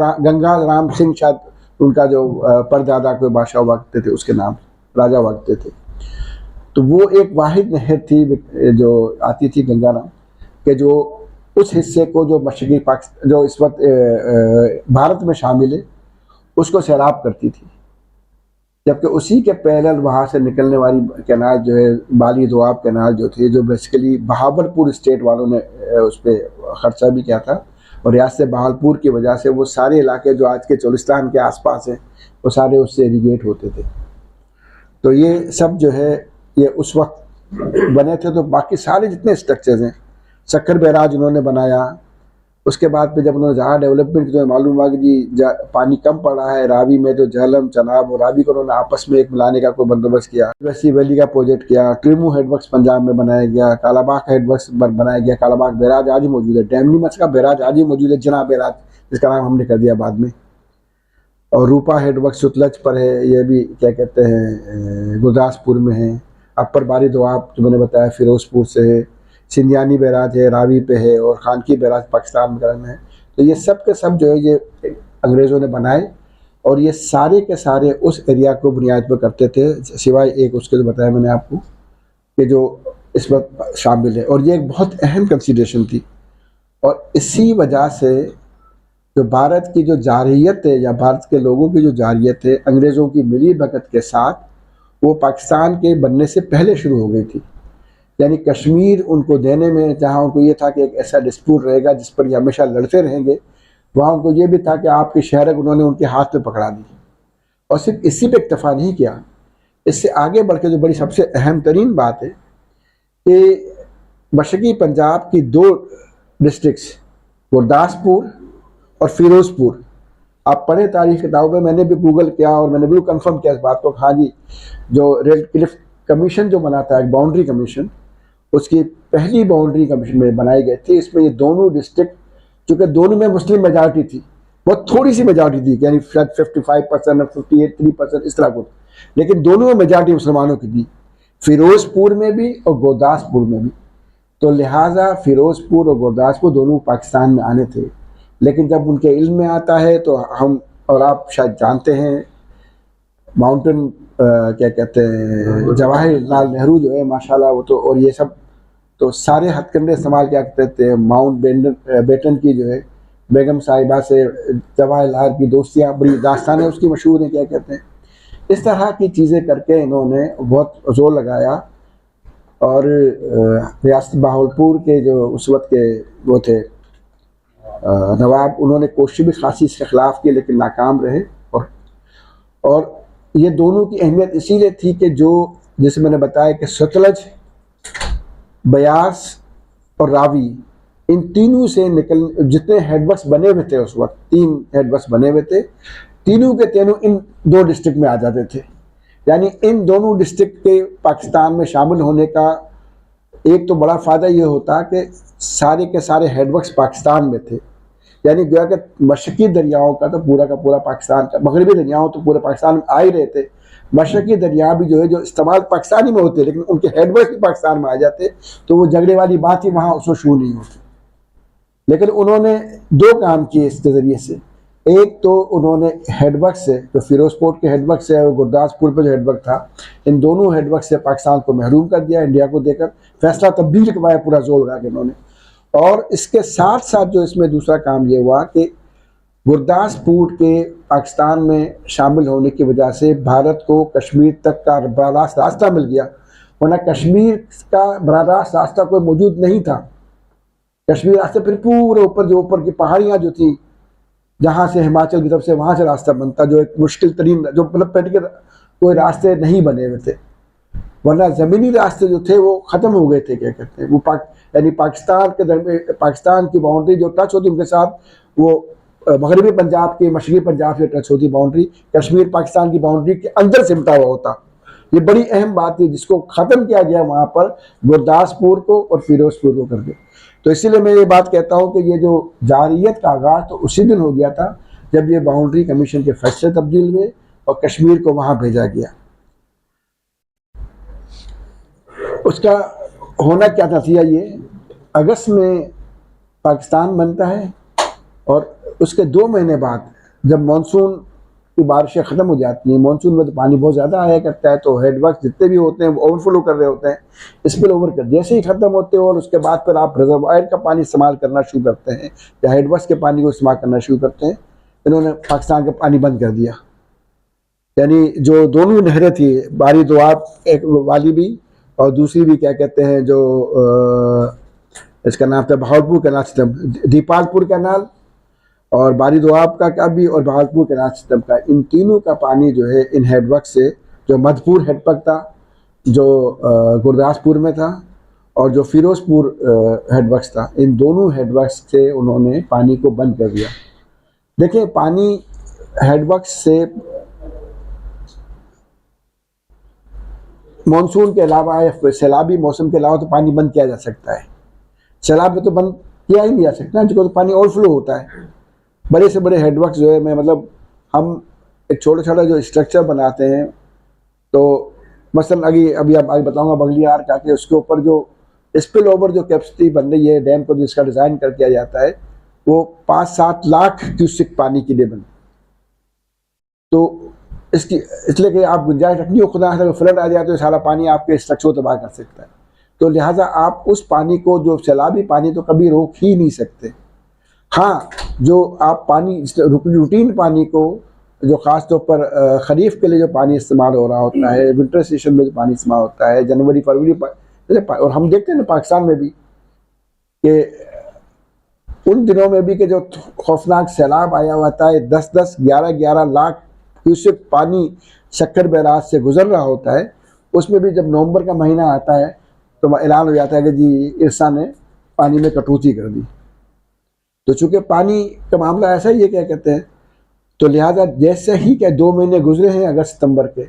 [SPEAKER 5] राम सिंह शायद उनका जो परदादा कोई बादशाह हुआ करते थे, उसके नाम राजा हुआ करते थे। तो वो एक वाहिद नहर थी जो आती थी गंगा राम के, जो उस हिस्से को जो मशरक़ी पाकिस्तान जो इस वक्त भारत में शामिल है उसको सैराब करती थी। जबकि उसी के पैरेलल वहाँ से निकलने वाली कैनाल जो है बाली दोआब कैनाल जो थी, जो बेसिकली बहावलपुर स्टेट वालों ने उस पर खर्चा भी किया था, और रियासत बहावलपुर की वजह से वो सारे इलाके जो आज के चोलिस्तान के आसपास हैं वो सारे उससे इरीगेट होते थे। तो ये सब जो है ये उस वक्त बने थे। तो बाकी सारे जितने स्ट्रक्चर्स हैं, सक्कर बैराज उन्होंने बनाया, उसके बाद पे जब उन्होंने जहाँ डेवलपमेंट तो मालूम हुआ कि जी पानी कम पड़ा है रावी में, तो झेलम चनाब और रावी को उन्होंने आपस में एक मिलाने का कोई बंदोबस्त किया। वैसी वैली का प्रोजेक्ट किया, ट्रिमू हेडवर्क्स पंजाब में बनाया गया, कालाबाग हेडवर्क्स बनाया गया, कालाबाग बैराज आज ही मौजूद है, डैमनी मच का बैराज आज ही मौजूद है, जना बैराज जिसका नाम हमने कर दिया बाद में, और रूपा हेडवर्क्स सुतलज पर है, ये भी क्या कहते हैं गुरदासपुर में है, अपर बारी दोआब जो मैंने बताया फिरोजपुर से है, सिंधियानी बैराज है रावी पे है, और खानकी बैराज पाकिस्तान में है। तो ये सब के सब जो है ये अंग्रेज़ों ने बनाए, और ये सारे के सारे उस एरिया को बुनियाद पर करते थे, सिवाय एक उसके जो बताया मैंने आपको कि जो इस वक्त शामिल है। और ये एक बहुत अहम कंसिडरेशन थी, और इसी वजह से जो भारत की जो जारहियत है या भारत के लोगों की जो जारहियत है अंग्रेज़ों की मिली भगत के साथ, वो पाकिस्तान के बनने से पहले शुरू हो गई थी। यानी कश्मीर उनको देने में, जहाँ उनको ये था कि एक ऐसा डिस्प्यूट रहेगा जिस पर ये हमेशा लड़ते रहेंगे, वहाँ उनको ये भी था कि आपके शहर उन्होंने उनके हाथ में पकड़ा दी। और सिर्फ इसी पे इक्तफा नहीं किया, इससे आगे बढ़ के जो बड़ी सबसे अहम तरीन बात है कि मशरक़ी पंजाब की 2 डिस्ट्रिक्ट्स गुरदासपुर और फिरोजपुर, आप पढ़े तारीख किताबों में, मैंने भी गूगल किया और मैंने भी कंफर्म किया इस बात को। हाँ जी, जो रेड क्लिफ कमीशन जो बना था, एक बाउंड्री कमीशन, उसकी पहली बाउंड्री कमीशन में बनाई गई थी। इसमें ये दोनों डिस्ट्रिक्ट, चूँकि दोनों में मुस्लिम मेजॉरिटी थी, बहुत थोड़ी सी मेजॉरिटी थी, यानी 55% और 58% इस तरह को, लेकिन दोनों में मेजॉरिटी मुसलमानों की थी, फिरोजपुर में भी और गुरदासपुर में भी। तो लिहाजा फिरोजपुर और गुरदासपुर दोनों पाकिस्तान में आने थे। लेकिन जब उनके इल्म में आता है तो हम और आप शायद जानते हैं, माउंटेन क्या कहते हैं, जवाहरलाल नेहरू जो है माशाल्लाह, वो तो, और ये सब तो सारे हथकंडे इस्तेमाल किया करते थे। माउंट बेटन की जो है बेगम साहिबा से जवाहरलाल की दोस्तियाँ बड़ी दास्तानें उसकी मशहूर हैं, क्या कहते हैं। इस तरह की चीज़ें करके इन्होंने बहुत जोर लगाया। और रियासत बहावलपुर के जो उस वक्त के वो थे नवाब, उन्होंने कोशिश भी खासी इसके ख़िलाफ़ की लेकिन नाकाम रहे। और ये दोनों की अहमियत इसीलिए थी कि जो जैसे मैंने बताया कि सतलज, बयास और रावी, इन तीनों से निकल जितने हेडवर्क्स बने हुए थे उस वक्त, 3 हेडवर्क्स बने हुए थे, तीनों के तीनों इन 2 डिस्ट्रिक्ट में आ जाते थे। यानी इन दोनों डिस्ट्रिक्ट के पाकिस्तान में शामिल होने का एक तो बड़ा फ़ायदा ये होता कि सारे के सारे हेडवर्क्स पाकिस्तान में थे। यानी गोया कि मशरक़ी दरियाओं का तो पूरा का पूरा पाकिस्तान का, मगरबी दरियाओं तो पूरे पाकिस्तान में आ ही रहे थे। मशरक़ी दरिया भी जो है जो इस्तेमाल पाकिस्तानी में होते लेकिन उनके हेडवर्क्स भी पाकिस्तान में आ जाते, तो वो झगड़े वाली बात ही वहाँ उसमें शुरू नहीं होती। लेकिन उन्होंने 2 काम किए इसके ज़रिए से। एक तो उन्होंने हेडवर्क से, जो फिरोजपुर के हेडवर्क से और गुरदासपुर पे जो हेडवर्क था, इन दोनों हेडवर्क से पाकिस्तान को महरूम कर दिया इंडिया को देकर। फैसला तब्दील करवाया पूरा जोर लगा के इन्होंने। और इसके साथ साथ जो इसमें दूसरा काम ये हुआ कि गुरदासपुर के पाकिस्तान में शामिल होने की वजह से भारत को कश्मीर तक का बराह रास्त रास्ता मिल गया, वरना कश्मीर का बराह रास्त रास्ता कोई मौजूद नहीं था। कश्मीर रास्ते फिर पूरे ऊपर जो ऊपर की पहाड़ियाँ जो थी, जहाँ से हिमाचल की तरफ से वहाँ से रास्ता बनता, जो एक मुश्किल तरीन, जो मतलब प्रैक्टिकल कोई रास्ते नहीं बने हुए थे, वरना ज़मीनी रास्ते जो थे वो ख़त्म हो गए थे, क्या कहते हैं वो यानी पाकिस्तान के पाकिस्तान की बाउंड्री जो टच होती उनके साथ, वो मगरबी पंजाब की मशरक़ी पंजाब से टच होती बाउंड्री, कश्मीर पाकिस्तान की बाउंड्री के अंदर सिमटा हुआ होता। ये बड़ी अहम बात थी जिसको ख़त्म किया गया वहाँ पर गुरदासपुर को और फिरोजपुर को करके। तो इसीलिए मैं ये बात कहता हूँ कि ये जो जारियत का आगाज़ तो उसी दिन हो गया था जब ये बाउंड्री कमीशन के फैसले तब्दील हुए और कश्मीर को वहाँ भेजा गया। उसका होना क्या था, ये अगस्त में पाकिस्तान बनता है और उसके 2 महीने बाद जब मानसून की बारिशें ख़त्म हो जाती हैं, मानसून में तो पानी बहुत ज़्यादा आया करता है, तो हेडवर्क जितने भी होते हैं वो ओवरफ्लो कर रहे होते हैं, स्पिल ओवर कर जैसे ही ख़त्म होते हैं और उसके बाद फिर आप रिजर्वायर का पानी इस्तेमाल करना शुरू करते हैं या हेडवर्क के पानी को इस्तेमाल करना शुरू करते हैं। इन्होंने पाकिस्तान का पानी बंद कर दिया। यानी जो दोनों नहरें थी, बारी दोआब एक वाली भी और दूसरी भी, क्या कहते हैं जो इसका नाम था Bahawalpur canal system, Dipalpur canal और बारी दोआब का भी और बहावलपुर कैनाल सिस्टम का, इन तीनों का पानी जो है इन हेडवर्क से, जो मधपुर हेडवर्क था जो गुरदासपुर में था और जो फिरोजपुर हेडवर्क था, इन दोनों हेडवर्क से उन्होंने पानी को बंद कर दिया। देखिए पानी हेडवर्क से मानसून के अलावा या सैलाबी मौसम के अलावा तो पानी बंद किया जा सकता है। सैलाब में तो बंद किया ही नहीं जा सकता, जो तो पानी ओवरफ्लो होता है। बड़े से बड़े हेडवर्क जो है, मैं मतलब हम एक छोटा छोटा जो स्ट्रक्चर बनाते हैं, तो मसलन अभी आप आगे बताऊंगा बगलियार का, कि उसके ऊपर जो स्पिल ओवर जो कैपेसिटी बन रही है डैम को, जिसका डिज़ाइन कर किया जाता है, वो 5-7 लाख क्यूसेक पानी के लिए बन, तो इसकी इसलिए कि आप गुंजाइश रखनी हो, खुदा अगर फ्लड आ जाए तो सारा पानी आपके स्ट्रक्चर को तबाह कर सकता है। तो लिहाजा आप उस पानी को, जो सैलाबी पानी, तो कभी रोक ही नहीं सकते। हाँ, जो आप पानी रूटीन पानी को, जो ख़ास तौर पर ख़रीफ के लिए जो पानी इस्तेमाल हो रहा होता है, विंटर सेशन में जो पानी इस्तेमाल होता है, जनवरी फरवरी, और हम देखते हैं ना पाकिस्तान में भी कि उन दिनों में भी कि जो खौफनाक सैलाब आया होता है, 10-10, 11-11 लाख क्यूसेक पानी शक्कर बैराज से गुजर रहा होता है, उसमें भी जब नवंबर का महीना आता है तो ऐलान हो जाता है कि जी इरसा ने पानी में कटौती कर दी। तो चूँकि पानी का मामला ऐसा ही है, क्या कहते हैं, तो लिहाजा जैसे ही क्या 2 महीने गुजरे हैं अगस्त सितंबर के,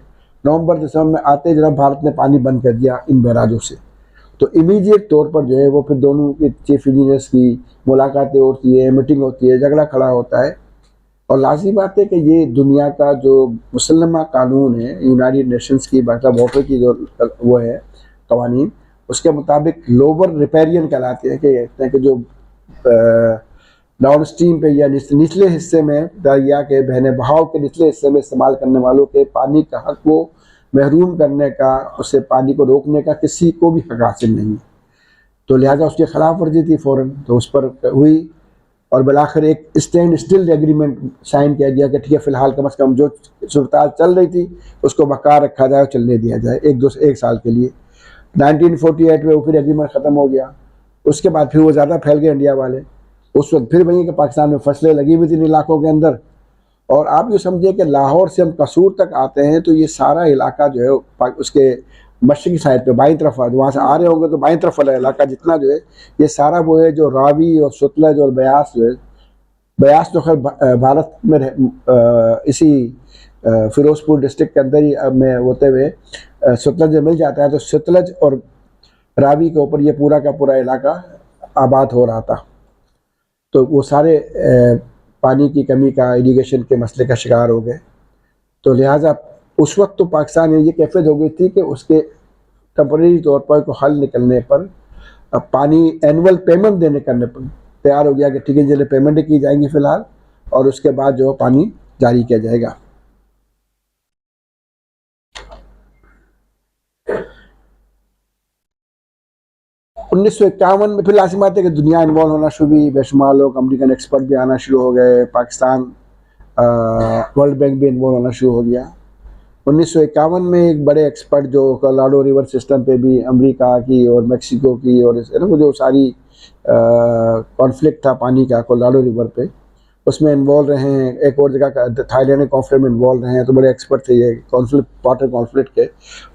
[SPEAKER 5] नवंबर दिसंबर में आते जनाब भारत ने पानी बंद कर दिया इन बैराजों से, तो इमीडिएट तौर पर जो है वो फिर दोनों के चीफ इंजीनियर्स की मुलाकातें होती है, मीटिंग होती है, झगड़ा खड़ा होता है। और लाज़मी बात है कि ये दुनिया का जो मुसल्लमा कानून है, यूनाइटेड नेशंस की मतलब वाटर की जो वो है कवानीन, उसके मुताबिक लोअर रिपेरियन कहलाते हैं, कि जो डाउन स्ट्रीम पे या निचले हिस्से में, दरिया के बहने बहाव के निचले हिस्से में इस्तेमाल करने वालों के पानी का हक को महरूम करने का, उससे पानी को रोकने का किसी को भी हक हासिल नहीं। तो लिहाजा उसकी खिलाफ वर्जी थी फ़ौरन, तो उस पर हुई और बिलाखिर एक स्टैंड स्टिल एग्रीमेंट साइन किया गया कि ठीक है फ़िलहाल कम से कम जो सूरत चल रही थी उसको बरकरार रखा जाए और चलने दिया जाए एक साल के लिए। 1948 में वो फिर एग्रीमेंट ख़त्म हो गया। उसके बाद फिर वो ज़्यादा फैल गए इंडिया वाले। उस वक्त फिर वहीं के पाकिस्तान में फसलें लगी हुई थी इन इलाकों के अंदर। और आप ये समझिए कि लाहौर से हम कसूर तक आते हैं तो ये सारा इलाका जो है उसके मशरक़ी साइड पे बाईं तरफ वहाँ से आ रहे होंगे तो बाईं तरफ वाला इलाका जितना जो है ये सारा वो है जो रावी और सतलज और ब्यास जो है, ब्यास तो खैर भारत में इसी फिरोजपुर डिस्ट्रिक्ट के अंदर ही में होते हुए सतलज में मिल जाता है। तो सतलज और रावी के ऊपर ये पूरा का पूरा इलाका आबाद हो रहा था। तो वो सारे पानी की कमी का इरिगेशन के मसले का शिकार हो गए। तो लिहाजा उस वक्त तो पाकिस्तान में ये कैफियत हो गई थी कि उसके टेम्परेरी तौर पर को हल निकलने पर पानी एनुअल पेमेंट करने पर तैयार हो गया कि ठीक है जिले पेमेंट की जाएंगी फ़िलहाल और उसके बाद जो पानी जारी किया जाएगा। उन्नीस सौ इक्यावन में फिर लाजिम बात है कि दुनिया इन्वॉल्व होना शुरू हुई, बेशुमार लोग अमेरिकन एक्सपर्ट भी आना शुरू हो गए, पाकिस्तान वर्ल्ड बैंक भी इन्वॉल्व होना शुरू हो गया। 1951 में एक बड़े एक्सपर्ट जो कोलोराडो रिवर सिस्टम पे भी अमेरिका की और मेक्सिको की और वो जो सारी कॉन्फ्लिक्ट था पानी का कोलोराडो रिवर पे उसमें इन्वॉल्व रहे हैं। एक और जगह का थाईलैंड के कॉन्फ्लिक्ट में इन्वॉल्व रहे हैं। तो बड़े एक्सपर्ट थे ये कॉन्फ्लिक्ट वाटर कॉन्फ्लिक्ट के।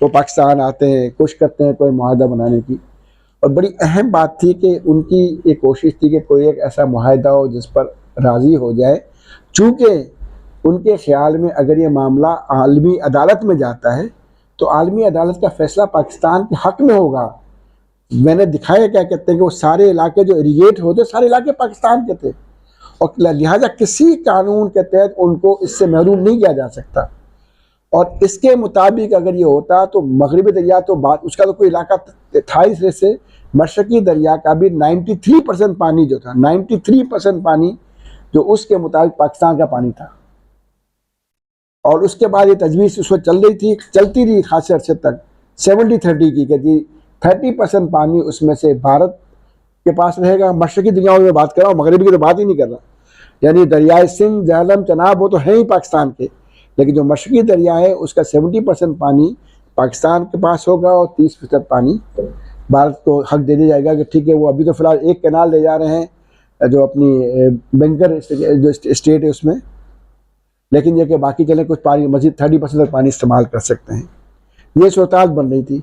[SPEAKER 5] वो पाकिस्तान आते हैं, कोशिश करते हैं कोई मुआहदा बनाने की। और बड़ी अहम बात थी कि उनकी एक कोशिश थी कि कोई एक ऐसा मुआहदा हो जिस पर राज़ी हो जाए, चूँकि उनके ख्याल में अगर ये मामला आलमी अदालत में जाता है तो आलमी अदालत का फ़ैसला पाकिस्तान के हक़ में होगा। मैंने दिखाया क्या कहते हैं कि वो सारे इलाके जो इरीगेट होते सारे इलाके पाकिस्तान के थे और लिहाजा किसी कानून के तहत उनको इससे महरूम नहीं किया जा सकता। और इसके मुताबिक अगर ये होता तो मगरबी दरिया तो बात उसका तो कोई इलाका था ही से मशरक़ी दरिया का भी 93% पानी जो था 93% पानी जो उसके मुताबिक पाकिस्तान का पानी था। और उसके बाद ये तजवीज़ उस वक्त चलती रही खासे अरसे तक 70-30 की कि जी 30% पानी उसमें से भारत के पास रहेगा। मशरक़ी दरियाओं में बात कर रहा हूँ, मगरबी की तो बात ही नहीं कर रहा। यानी दरियाए सिंध, झेलम, चनाब वो तो हैं ही पाकिस्तान के, लेकिन जो मशरक़ी दरिया है उसका 70% पानी पाकिस्तान के पास होगा और 30% पानी भारत को हक दे दिया जाएगा कि ठीक है वो अभी तो फ़िलहाल एक कैनाल ले जा रहे हैं जो अपनी बैंकर जो स्टेट है उसमें, लेकिन ये कि बाकी चले कुछ पानी मज़ीद 30% तक पानी इस्तेमाल कर सकते हैं। ये सूरत बन रही थी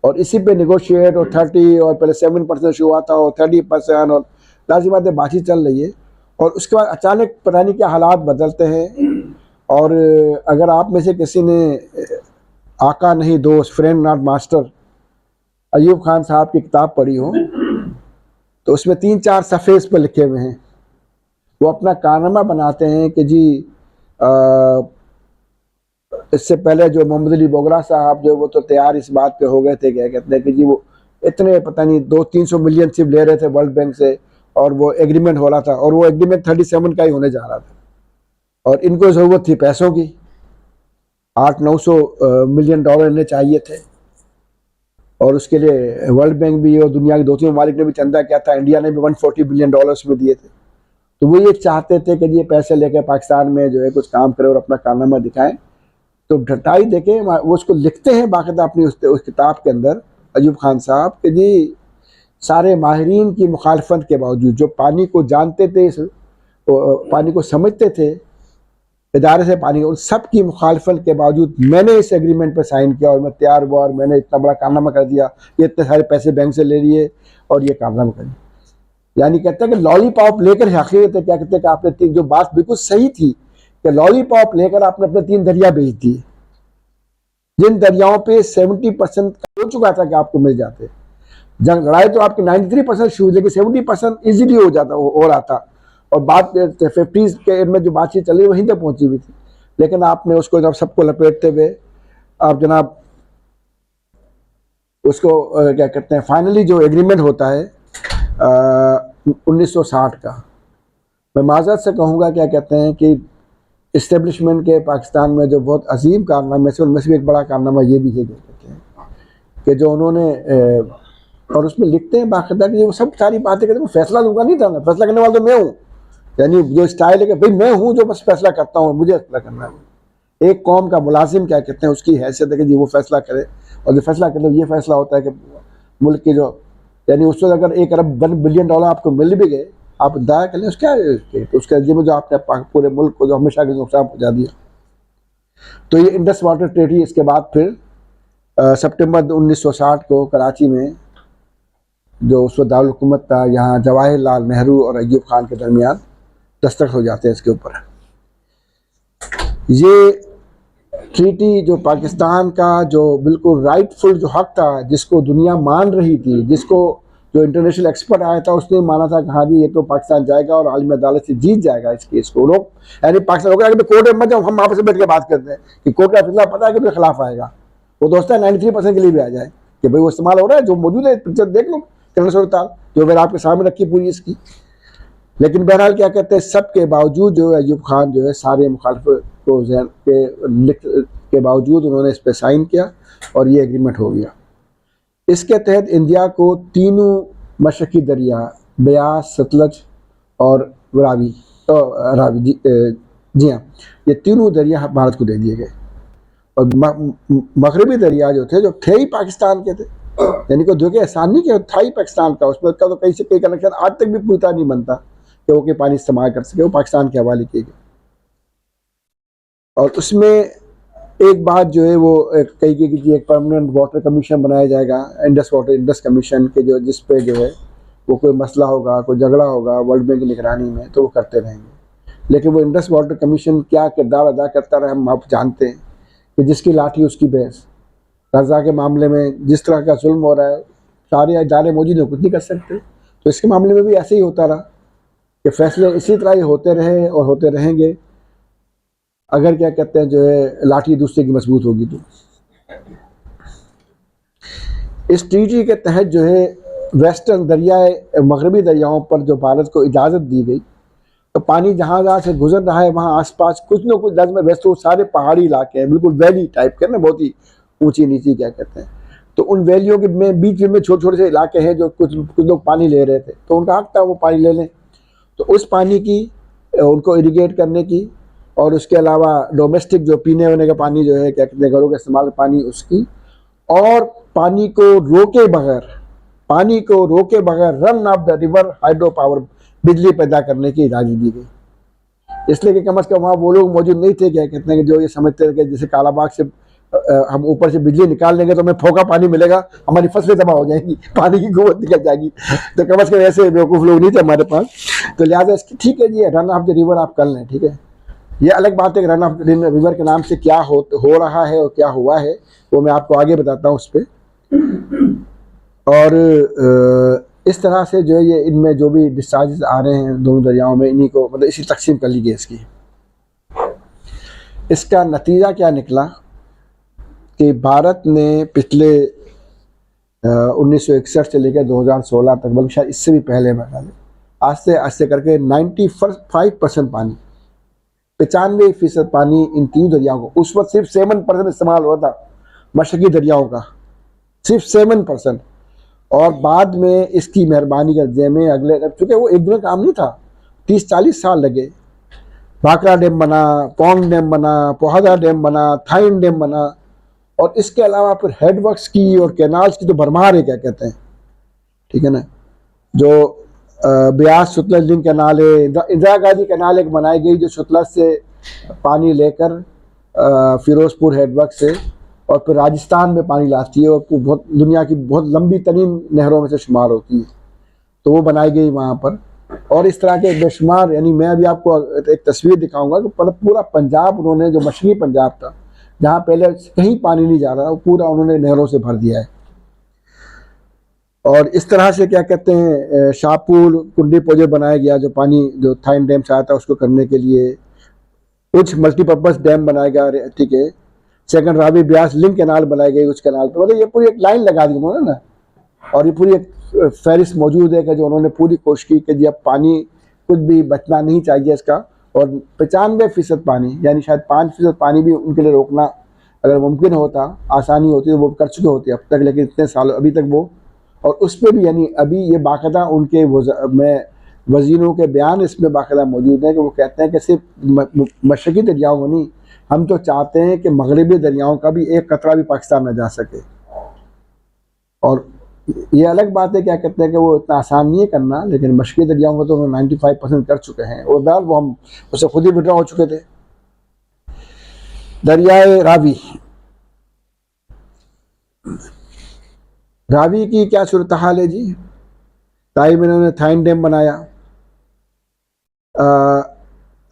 [SPEAKER 5] और इसी पे नेगोशिएट और 30 और पहले 7% शुरू हुआ था और 30% और लाजिम बातचीत चल रही है। और उसके बाद अचानक पता नहीं क्या हालात बदलते हैं। और अगर आप में से किसी ने आका नहीं दोस्त, friend not master, Ayub Khan साहब की किताब पढ़ी हो तो उसमें 3-4 सफ़े इस पर लिखे हुए हैं। वो अपना कारनामा बनाते हैं कि जी इससे पहले जो मोहम्मद अली बोगरा साहब जो वो तो तैयार इस बात पे हो गए थे, क्या कहते हैं कि जी वो इतने पता नहीं 200-300 मिलियन सिर्फ ले रहे थे वर्ल्ड बैंक से और वो एग्रीमेंट हो रहा था और वो एग्रीमेंट 37 का ही होने जा रहा था और इनको ज़रूरत थी पैसों की। 800-900 मिलियन डॉलर इन्हें चाहिए थे और उसके लिए वर्ल्ड बैंक भी और दुनिया के 2-3 ममालिक ने भी चंदा किया था। इंडिया ने भी 140 बिलियन डॉलर्स में दिए थे। तो वो ये चाहते थे कि ये पैसे लेकर पाकिस्तान में जो है कुछ काम करें और अपना कारनामा दिखाएं। तो ढटाई देखें वो उसको लिखते हैं बाकायदा अपनी उस किताब के अंदर अयूब खान साहब कि जी सारे माहिरीन की मुखालफत के बावजूद जो पानी को जानते थे, पानी को समझते थे, इदारे से पानी उन सब की मुखालफत के बावजूद मैंने इस एग्रीमेंट पर साइन किया और मैं तैयार हुआ और मैंने इतना बड़ा कारनामा कर दिया, ये इतने सारे पैसे बैंक से ले लिए और ये कारनामा कर दिया। यानी कहते हैं कि लॉलीपॉप लेकर हकीकत है, क्या कहते हैं कि आपने जो बात बिल्कुल सही थी कि लॉलीपॉप लेकर आपने अपने 3 दरिया बेच दिए, जिन दरियाओं पे 70% हो चुका था कि आपको मिल जाते। जंग लड़ाई तो आपकी 93% शुरू, लेकिन 70% ईजिली हो रहा था। और बात 50s के एंड में जो बातचीत चली वहीं तक पहुंची हुई थी, लेकिन आपने उसको जब सबको लपेटते हुए आप जनाब उसको क्या कहते हैं फाइनली जो एग्रीमेंट होता है 1960 का, मैं माज़रत से कहूँगा क्या कहते हैं कि इस्टेब्लिशमेंट के पाकिस्तान में जो बहुत अजीम कारनामे से उनमें से भी एक बड़ा कारनामा ये भी है कहते हैं कि जो उन्होंने और उसमें लिखते हैं बाकायदा कि वो सब सारी बातें करते हैं, फैसला दूंगा नहीं था, फैसला करने वाला तो मैं हूँ। यानी जो स्टाइल है कि भाई मैं हूँ जो बस फैसला करता हूँ, मुझे फैसला करना है। एक कौम का मुलाजिम क्या कहते हैं, उसकी हैसियत है कि जी वो फैसला करे, और जो फैसला करे ये फैसला होता है कि मुल्क के जो, यानी उस वक्त अगर $1 अरब $1 बिलियन आपको मिल भी गए, आप दाया कर लें उसका, तो उसके जिम्मे जो आपने पूरे मुल्क को जो हमेशा के नुकसान पहुँचा दिया। तो ये इंडस वाटर ट्रेटी इसके बाद फिर सितंबर 1960 को कराची में, जो उस वक्त दारुल हुकूमत था, यहाँ जवाहरलाल नेहरू और अय्यूब खान के दरमियान दस्तखत हो जाते हैं इसके ऊपर। ये ट्रीटी जो पाकिस्तान का जो बिल्कुल राइटफुल जो हक था, जिसको दुनिया मान रही थी, जिसको जो इंटरनेशनल एक्सपर्ट आया था उसने माना था कि हाँ जी ये तो पाकिस्तान जाएगा और आलमी अदालत से जीत जाएगा इस केस को। लोग यानी पाकिस्तान लोग अगर कोर्ट में मत जाओ, हम आपस में बैठ के बात करते हैं कि कोर्ट का फैसला पता है कि उसके खिलाफ आएगा, वो दोस्त है 93% के लिए भी आ जाए कि भाई वो इस्तेमाल हो रहा है, जो मौजूद है पिक्चर देख लो, जो मैंने आपके सामने रखी पूरी इसकी। लेकिन बहरहाल क्या कहते हैं, सब के बावजूद जो है अय्यूब खान जो है सारे मुखालफ के बावजूद उन्होंने इस पर साइन किया और ये एग्रीमेंट हो गया। इसके तहत इंडिया को तीनों मशरकी दरिया ब्यास, सतलज और रावी जी हाँ, ये तीनों दरिया भारत को दे दिए गए। और मगरबी दरिया जो थे ही पाकिस्तान के थे, यानी कोई धोखे एहसान नहीं किया, था ही पाकिस्तान का, उसमें का तो कहीं से कई कनेक्शन आज तक भी पूरा नहीं बनता कि वो के पानी इस्तेमाल कर सके, वो पाकिस्तान के हवाले किए गए। और उसमें एक बात जो है वो कही गई कि एक परमानेंट वाटर कमीशन बनाया जाएगा, इंडस कमीशन के, जो जिस पे जो है वो कोई मसला होगा, कोई झगड़ा होगा वर्ल्ड बैंक की निगरानी में तो वो करते रहेंगे। लेकिन वो इंडस वाटर कमीशन क्या किरदार अदा करता रहे हम आप जानते हैं कि जिसकी लाठी उसकी भैंस। गजा के मामले में जिस तरह का जुल्म हो रहा है, सारे इदारे मौजूद हैं, कुछ नहीं कर सकते। तो इसके मामले में भी ऐसे ही होता रहा कि फैसले इसी तरह ही होते रहे और होते रहेंगे, अगर क्या कहते हैं जो है लाठी दूसरे की मजबूत होगी। तो इस ट्रीटी के तहत जो है वेस्टर्न दरियाए मगरबी दरियाओं पर जो भारत को इजाज़त दी गई, तो पानी जहाँ जहाँ से गुजर रहा है वहाँ आसपास कुछ न कुछ दर्ज में, वैसे तो सारे पहाड़ी इलाके हैं, बिल्कुल वैली टाइप के ना, बहुत ही ऊंची नीची क्या कहते हैं। तो उन वैलियों के में बीच में छोटे छोटे से इलाके हैं जो कुछ लोग पानी ले रहे थे, तो उनका हक था वो पानी ले लें। तो उस पानी की उनको इरीगेट करने की, और उसके अलावा डोमेस्टिक जो पीने होने का पानी जो है क्या कहते हैं घरों का इस्तेमाल पानी उसकी, और पानी को रोके बगैर run of the river hydro power बिजली पैदा करने की इजाज़त दी गई। इसलिए कि कम अज़ कम वहाँ वो लोग मौजूद नहीं थे क्या कहते हैं कि जो ये समझते थे कि जैसे कालाबाग से हम ऊपर से बिजली निकाल लेंगे तो हमें फोका पानी मिलेगा, हमारी फसलें तबाह हो जाएंगी, पानी की कुव्वत निकल जाएगी। तो कम अज़ कम ऐसे बेवकूफ़ लोग नहीं थे हमारे पास। तो लिहाजा इसकी ठीक है जी, रन ऑफ द रिवर आप कर लें, ठीक है। ये अलग बात है कि रन ऑफ द रिवर के नाम से क्या हो रहा है और क्या हुआ है वो मैं आपको आगे बताता हूँ उस पर। और इस तरह से जो है ये इनमें जो भी डिस्चार्जेस आ रहे हैं दोनों दरियाओं में, इन्हीं को मतलब इसी तकसीम कर ली गई इसकी। इसका नतीजा क्या निकला कि भारत ने पिछले 1961 से लेकर 2016 तक, बल्कि शायद इससे भी पहले में आस्ते आस्ते करके 95% पानी, 95% पानी इन तीन दरियाओं को, उस वक्त सिर्फ 7% इस्तेमाल हुआ था मशरकी दरियाओं का, सिर्फ 7%। और बाद में इसकी मेहरबानी के जरिए में अगले, चूँकि वो एक दिन काम नहीं था, 30-40 साल लगे। भाखड़ा डैम बना, पोंग डैम बना, पोहादा डैम बना, थाइन डैम बना, और इसके अलावा फिर हेडवर्क्स की और कैनाल्स की तो भरमार है क्या कहते हैं, ठीक है ना। जो ब्यास सतलज लिंक कैनाल है, इंदिरा गांधी कैनाल एक बनाई गई जो सतलज से पानी लेकर फिरोजपुर हेडवर्क से और फिर राजस्थान में पानी लाती है, और बहुत दुनिया की बहुत लंबी तरीन नहरों में से शुमार होती है, तो वो बनाई गई वहाँ पर। और इस तरह के बेशुमार, यानी मैं अभी आपको एक तस्वीर दिखाऊंगा कि पूरा पंजाब उन्होंने, जो मशरकी पंजाब था जहाँ पहले कहीं पानी नहीं जा रहा, वो पूरा उन्होंने नहरों से भर दिया है। और इस तरह से क्या कहते हैं शाहपुर कुंडी प्रोजेक्ट बनाया गया, जो पानी जो थाइन डैम से आता है उसको करने के लिए। कुछ मल्टीपर्पज़ डैम बनाया गया, ठीक है। Second Ravi Beas link canal बनाई गई उस कैनाल पर, मतलब ये पूरी एक लाइन लगा दी उन्होंने ना। और ये पूरी एक फहरिस्त मौजूद है कि जो उन्होंने पूरी कोशिश की कि जब पानी कुछ भी बचना नहीं चाहिए इसका। और 95% पानी, यानी शायद 5% पानी भी उनके लिए रोकना अगर मुमकिन होता, आसानी होती तो वो कर चुके होते अब तक, लेकिन इतने सालों अभी तक वो और उस पर भी यानी अभी ये बाकायदा उनके वज़ीरों के बयान इसमें बाकायदा मौजूद है कि वो कहते हैं कि सिर्फ मशरक़ी दरियाओं में नहीं, हम तो चाहते हैं कि मगरबी दरियाओं का भी एक कतरा भी पाकिस्तान न जा सके। और ये अलग बात है, क्या कहते हैं कि वो इतना आसान नहीं है करना, लेकिन मशरक़ी दरियाओं को तो 95% कर चुके हैं और बहरहाल वो हम उससे खुद ही विड्रॉ हो चुके थे। दरियाए रावी की क्या सूरत हाल है जी? ताई में इन्होंने थाइन डैम बनाया,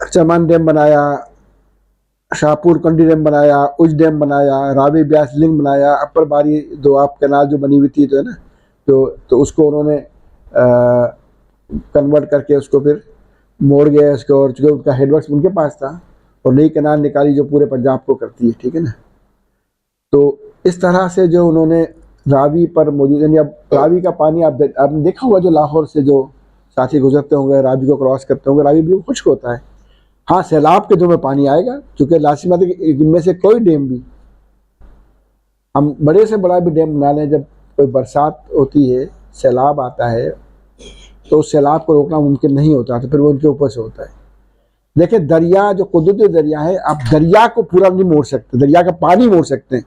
[SPEAKER 5] चमन डैम बनाया, शाहपुर कंडी डैम बनाया, उज डैम बनाया, रावी ब्यास लिंक बनाया, अपर बारी दोआब कैनाल जो बनी हुई थी तो है ना, तो उसको उन्होंने कन्वर्ट करके उसको फिर मोड़ गया उसको, और चूँकि उनका हेडवर्क्स उनके पास था, और नई कैनाल निकाली जो पूरे पंजाब को करती है, ठीक है ना। तो इस तरह से जो उन्होंने रावी पर मौजूद, यानी अब रावी का पानी आपने देखा होगा, जो लाहौर से जो साथी गुजरते होंगे रावी को क्रॉस करते होंगे, रावी बिल्कुल खुश्क होता है। हाँ, सैलाब के दिनों में पानी आएगा, क्योंकि लाजिम बात है कि इनमें से कोई डैम भी, हम बड़े से बड़ा भी डैम बना लें, जब कोई बरसात होती है, सैलाब आता है, तो उस सैलाब को रोकना मुमकिन नहीं होता, तो फिर वो उनके ऊपर से होता है। देखिए, दरिया जो कुदरती दरिया है, आप दरिया को पूरा नहीं मोड़ सकते, दरिया का पानी मोड़ सकते हैं।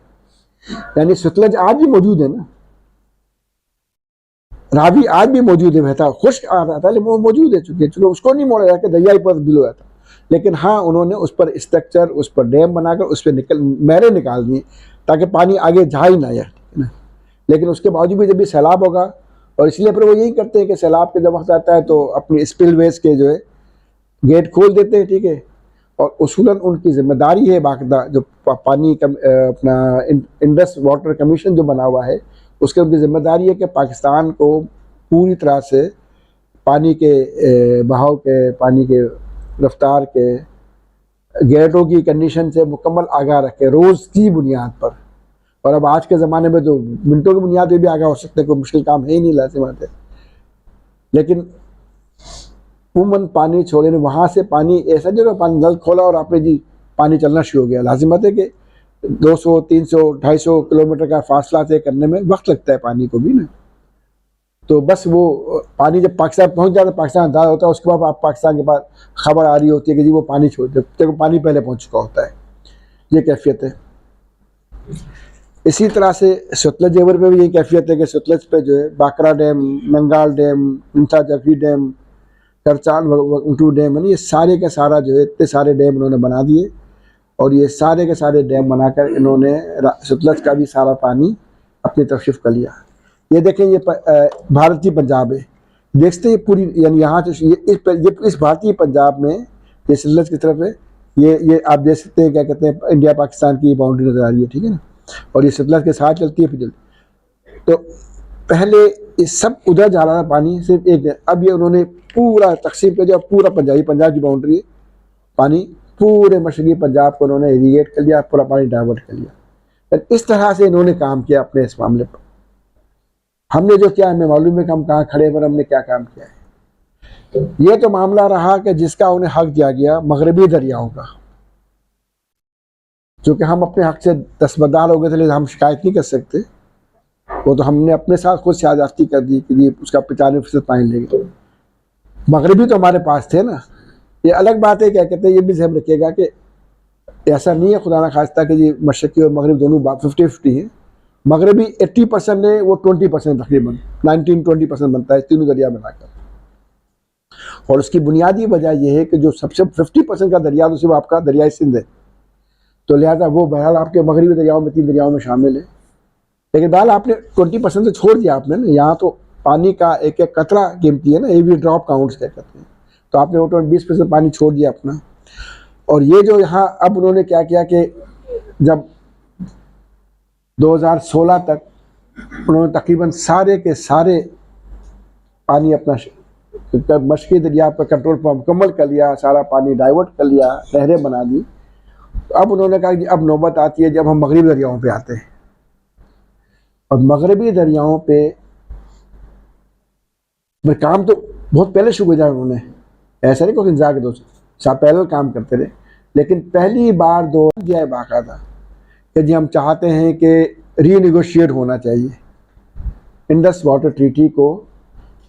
[SPEAKER 5] यानी सतलज आज भी मौजूद है ना, रावी आज भी मौजूद है, बहता खुश्क आ रहा था, लेकिन वो मौजूद है, चूंकि उसको नहीं मोड़ा जाता, दरिया ही पर बिलो जाता। लेकिन हाँ, उन्होंने उस पर स्ट्रक्चर, उस पर डैम बनाकर उस पर मैरे निकाल दिए ताकि पानी आगे जा ही ना जाए, ठीक है ना। लेकिन उसके बावजूद भी जब भी सैलाब होगा, और इसलिए फिर वो यही करते हैं कि सैलाब के जब वक्त आता है तो अपनी स्पिलवेज के जो है गेट खोल देते हैं, ठीक है। और उसूलन उनकी जिम्मेदारी है बाकायदा, जो पानी अपना इंडस वाटर कमीशन जो बना हुआ है, उसके उनकी जिम्मेदारी है कि पाकिस्तान को पूरी तरह से पानी के बहाव के, पानी के रफ्तार के, गेटों की कंडीशन से मुकम्मल आगाह रखे, रोज़ की बुनियाद पर। और अब आज के ज़माने में तो मिनटों की बुनियाद पर भी आगाह हो सकते हैं, कोई मुश्किल काम है ही नहीं, लाज़िमात है। लेकिन उमन पानी छोड़े ने, वहाँ से पानी ऐसा जगह पानी नल खोला और आपने जी पानी चलना शुरू हो गया। लाजिमत है कि 200, 300, 250 किलोमीटर का फासला तय करने में वक्त लगता है पानी को भी ना। तो बस वो पानी जब पाकिस्तान पहुँच जाता है, पाकिस्तान दाद होता है, उसके बाद आप पाकिस्तान के पास खबर आ रही होती है कि जी वो पानी छोड़ दे, तो पानी पहले पहुँच चुका होता है। ये कैफियत है। इसी तरह से सतलज जेवर पे भी यही कैफियत है कि सतलज पे जो है बाकरा डैम, नंगाल डैम, इंसा जफरी डैम, करचान उटू डैम, ये सारे का सारा जो है इतने सारे डैम इन्होंने बना दिए, और ये सारे के सारे डैम बनाकर इन्होंने सतलज का भी सारा पानी अपनी तरफ शिफ्ट कर लिया। ये देखें, ये भारतीय पंजाब है, देखते हैं पूरी, यानी यहाँ से ये इस भारतीय पंजाब में ये सतलज की तरफ है, ये आप देख सकते हैं, क्या कहते हैं, इंडिया पाकिस्तान की बाउंड्री नजर आ रही है, ठीक है ना। और ये सतलज के साथ चलती है, फिर चलती। तो पहले ये सब उधर जा रहा था पानी, सिर्फ एक, अब ये उन्होंने पूरा तकसीम कर दिया, पूरा पंजाब की बाउंड्री पानी, पूरे मशरक़ी पंजाब को उन्होंने इरीगेट कर लिया, पूरा पानी डाइवर्ट कर लिया। इस तरह से इन्होंने काम किया अपने इस मामले पर। हमने जो किया, हमें मालूम है कि हम कहाँ खड़े पर हमने क्या काम किया है। ये तो मामला रहा कि जिसका उन्हें हक दिया गया मगरबी दरियाओं का, जो कि हम अपने हक से दस्तबरदार हो गए थे, लेकिन हम शिकायत नहीं कर सकते। वो तो हमने अपने साथ खुद ज्यादती कर दी कि जी उसका 95% पानी लेंगे। मगरबी तो हमारे पास थे ना। ये अलग बात है, क्या कहते हैं, ये भी ध्यान रखिएगा कि ऐसा नहीं है खुदा ना खास्ता कि जी मशरक़ी और मगरबी दोनों 50-50 है। मगरबी 80% है, वो 20% तकरीबन 19-20% बनता है तीनों दरिया बनाकर। और उसकी बुनियादी वजह यह है कि जो सबसे 50% का दरिया तो सिर्फ आपका दरिया सिंध है, तो लिहाजा वो बहरहाल आपके मगरबी दरियाओं में 3 दरियाओं में शामिल है। लेकिन बहरहाल आपने 20% तो छोड़ दिया आपने ना। यहाँ तो पानी का एक एक कतरा कीमती है ना, एवरी ड्रॉप काउंट्स कहते हैं। तो आपने वो 20% पानी छोड़ दिया अपना। और ये जो यहाँ अब उन्होंने क्या किया कि जब 2016 तक उन्होंने तकरीबन सारे के सारे पानी अपना मशरक़ी दरिया पर कंट्रोल पर मुकम्मल कर लिया, सारा पानी डाइवर्ट कर लिया, नहरें बना दी। तो अब उन्होंने कहा कि अब नौबत आती है जब हम मगरबी दरियाओं पे आते हैं। और मगरबी दरियाओं पे काम तो बहुत पहले शुरू किया उन्होंने, ऐसा नहीं कोई इंतजार के दोस्त पहले काम करते रहे। लेकिन पहली बार दो दिया बाकायदा कि जी हम चाहते हैं कि रीनेगोशिएट होना चाहिए। इंडस वाटर ट्रीटी को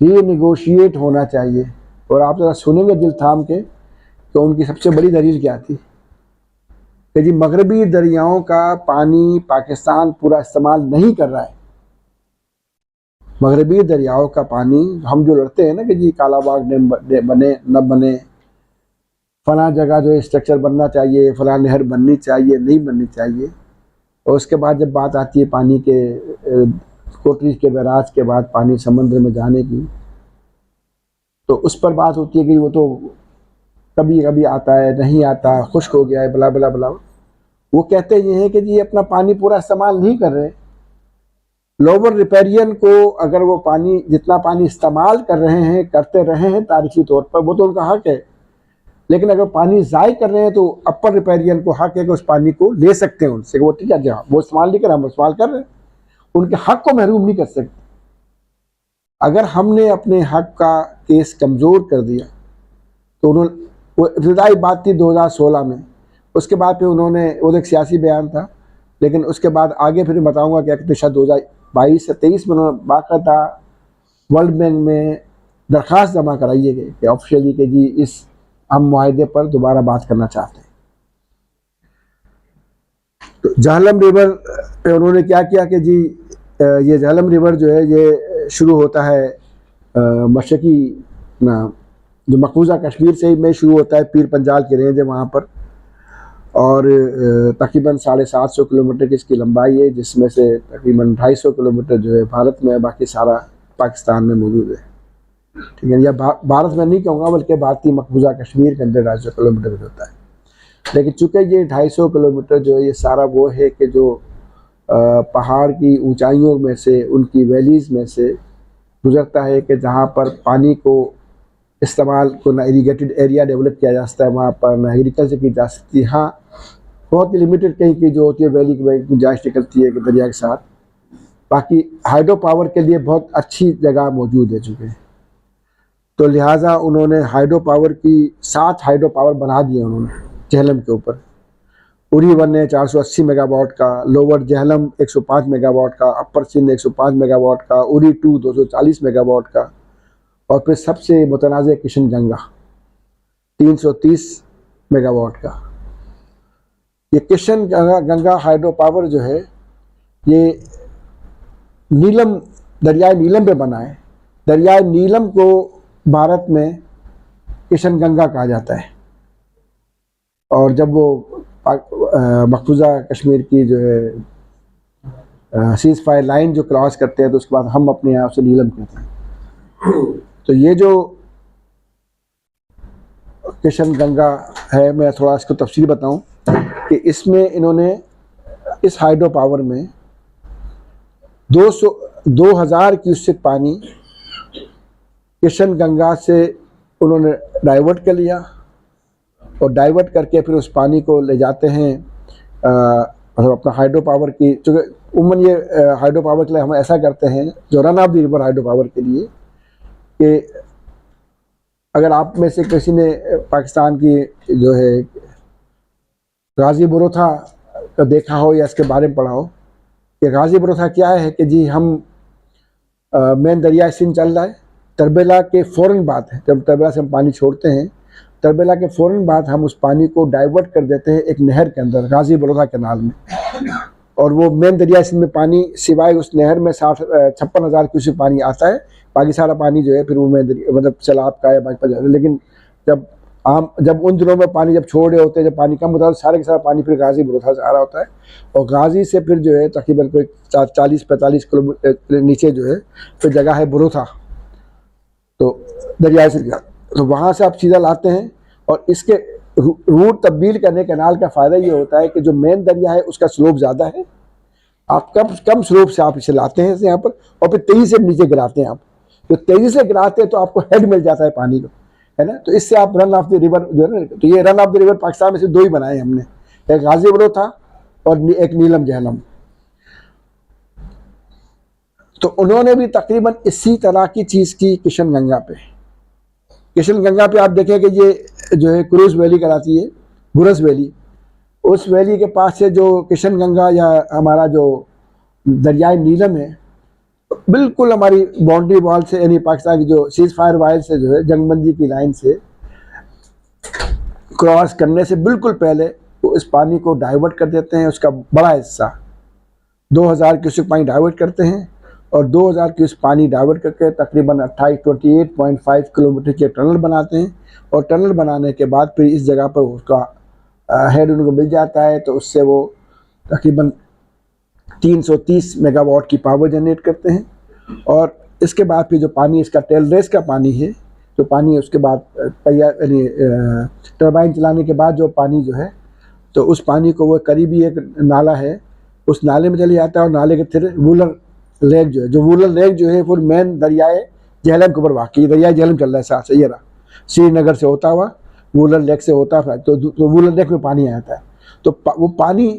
[SPEAKER 5] रीनेगोशिएट होना चाहिए। और आप ज़रा सुनेंगे दिल थाम के तो उनकी सबसे बड़ी दलील क्या थी कि जी मगरबी दरियाओं का पानी पाकिस्तान पूरा इस्तेमाल नहीं कर रहा है। मगरबी दरियाओं का पानी हम जो लड़ते हैं ना कि जी कालाबाग बने न बने, फला जगह जो स्ट्रक्चर बनना चाहिए, फला नहर बननी चाहिए, नहीं बननी चाहिए, और उसके बाद जब बात आती है पानी के कोटरी के बैराज के बाद पानी समुद्र में जाने की, तो उस पर बात होती है कि वो तो कभी कभी आता है, नहीं आता, खुश्क हो गया है, बला बला बला। वो कहते ये हैं कि जी अपना पानी पूरा इस्तेमाल नहीं कर रहे। लोअर रिपेरियन को अगर वो पानी जितना पानी इस्तेमाल कर रहे हैं, करते रहे हैं तारीखी तौर पर, वो तो उनका हक है, लेकिन अगर पानी ज़ाय कर रहे हैं तो अपर रिपेरियन को हक है कि उस पानी को ले सकते हैं उनसे। वो ठीक है, जहाँ वो इस्तेमाल नहीं कर रहे, हम इस्तेमाल कर रहे हैं, उनके हक को महरूम नहीं कर सकते। अगर हमने अपने हक का केस कमज़ोर कर दिया तो उन्होंने, वो इब्तदाई बात थी 2016 में, उसके बाद फिर उन्होंने, वो एक सियासी बयान था, लेकिन उसके बाद आगे फिर बताऊंगा कि शायद 2022 से 23 में उन्होंने बाकायदा वर्ल्ड बैंक में दरख्वास्त जमा कराई है कि ऑफिशियली कि जी इस हम मुआहदे पर दोबारा बात करना चाहते हैं। तो जहलम रिवर पे उन्होंने क्या किया कि जी ये जहलम रिवर जो है ये शुरू होता है मशरकी ना जो मकबूजा कश्मीर से ही में शुरू होता है, पीर पंजाल की रेंज है वहाँ पर, और तकरीबन 750 किलोमीटर की इसकी लंबाई है, जिसमें से तकरीबन 250 किलोमीटर जो है भारत में है, बाकी सारा पाकिस्तान में मौजूद है। ठीक है, या भारत में नहीं कहूँगा बल्कि भारतीय मकबूजा कश्मीर के अंदर 250 किलोमीटर होता है। लेकिन चूँकि ये 250 किलोमीटर जो है ये सारा वो है कि जो पहाड़ की ऊंचाइयों में से, उनकी वैलीज़ में से गुजरता है कि जहाँ पर पानी को इस्तेमाल को ना इरीगेटेड एरिया डेवलप किया जा सकता है, वहाँ पर ना एग्रीकल्चर की जा सकती है। हाँ, बहुत ही लिमिटेड कहीं की जो होती है वैली की गुंजाइश निकलती है कि दरिया के साथ, बाकी हाइड्रो पावर के लिए बहुत अच्छी जगह मौजूद है चूँकि, तो लिहाजा उन्होंने हाइड्रो पावर की 7 हाइड्रो पावर बना दिए उन्होंने जहलम के ऊपर। उरी 1 है 480 मेगावाट का, लोअर जहलम 105 मेगावाट का, अपर सिंध 105 मेगावाट का, उरी 2 240 मेगावाट का, और फिर सबसे मुतनाज़ किशन गंगा 330 मेगावाट का। ये किशन गंगा हाइड्रो पावर जो है ये नीलम, दरियाए नीलम पे बना है। दरियाए नीलम को भारत में किशन गंगा कहा जाता है, और जब वो मकबूजा कश्मीर की जो है सीज़ फायर लाइन जो क्रॉस करते हैं तो उसके बाद हम अपने यहाँ से नीलम कहते हैं। तो ये जो किशन गंगा है, मैं थोड़ा इसको तफसील बताऊं कि इसमें इन्होंने इस हाइड्रो पावर में 2000 क्यूसेक पानी किशन गंगा से उन्होंने डाइवर्ट कर लिया, और डाइवर्ट करके फिर उस पानी को ले जाते हैं मतलब अपना हाइड्रो पावर की, चूँकि उमन ये हाइड्रो पावर के लिए हम ऐसा करते हैं जो run of the river hydro power के लिए, कि अगर आप में से किसी ने पाकिस्तान की जो है गाजी बरोथा का देखा हो या इसके बारे में पढ़ा हो, कि गाजी बरोथा क्या है कि जी हम मेन दरिया सिंध चल रहा है, तरबेला के फ़ौरन बाद है, जब तरबेला से हम पानी छोड़ते हैं, तरबेला के फ़ौरन बाद हम उस पानी को डाइवर्ट कर देते हैं एक नहर के अंदर, गाजी बरोथा कैनाल में, और वो मेन दरिया सिंध में पानी सिवाय उस नहर में 56,000 क्यूसेक पानी आता है, बाकी सारा पानी जो है फिर वो मेन दरिया मतलब सैलाब का है बाकी। लेकिन जब उन दिनों में पानी जब छोड़ रहे होते हैं, जब पानी कम होता है तो सारे के सारा पानी फिर गाजी बरोथा से आ रहा होता है, और गाजी से फिर जो है तकरीबन कोई 40-45 किलोमीटर नीचे जो है फिर जगह है बरोथा, तो दरिया से, तो वहाँ से आप सीधा लाते हैं, और इसके रूट तब्दील करने कैनाल का फ़ायदा ये होता है कि जो मेन दरिया है उसका स्लोप ज़्यादा है, आप कम स्लोप से आप इसे लाते हैं यहाँ पर, और फिर तेज़ी से नीचे गिराते हैं। आप तो तेज़ी से गिराते हैं तो आपको हेड मिल जाता है पानी को, है ना, तो इससे आप रन ऑफ द रिवर जो है ना, तो ये run of the river Pakistan में से 2 ही बनाए हमने, एक गाजी बरोथा और एक नीलम जहलम। तो उन्होंने भी तकरीबन इसी तरह की चीज़ की किशन गंगा पे। किशन गंगा पे आप देखें कि ये जो है क्रूज वैली कहलाती है, गुरस वैली, उस वैली के पास से जो किशन गंगा या हमारा जो दरियाए नीलम है, बिल्कुल हमारी बाउंड्री वॉल से, यानी पाकिस्तान की जो सीज फायर वायर से जो है, जंगबंदी की लाइन से क्रॉस करने से बिल्कुल पहले वो इस पानी को डाइवर्ट कर देते हैं। उसका बड़ा हिस्सा 2000 क्यूसेक पानी डाइवर्ट करते हैं, और 2000 क्यूसेक पानी डाइवर्ट करके तकरीबन 28.5 किलोमीटर के टनल बनाते हैं। और टनल बनाने के बाद फिर इस जगह पर उसका हेड उनको मिल जाता है, तो उससे वो तकरीबन 330 मेगावाट की पावर जनरेट करते हैं। और इसके बाद फिर जो पानी इसका टेल रेस का पानी है, जो पानी उसके बाद यानी टरबाइन चलाने के बाद जो पानी जो है, तो उस पानी को वो करीबी एक नाला है, उस नाले में चले जाता है। और नाले के फिर वूलर लेक जो है, जो वूलर लेक जो है वो मेन दरियाए झेलम के ऊपर वाक़ई है। दरियाए झेलम चल रहा है साथ से, ये रहा श्रीनगर से होता हुआ वूलर लेक से होता है, तो वूलर लेक में पानी आता है। तो वो पानी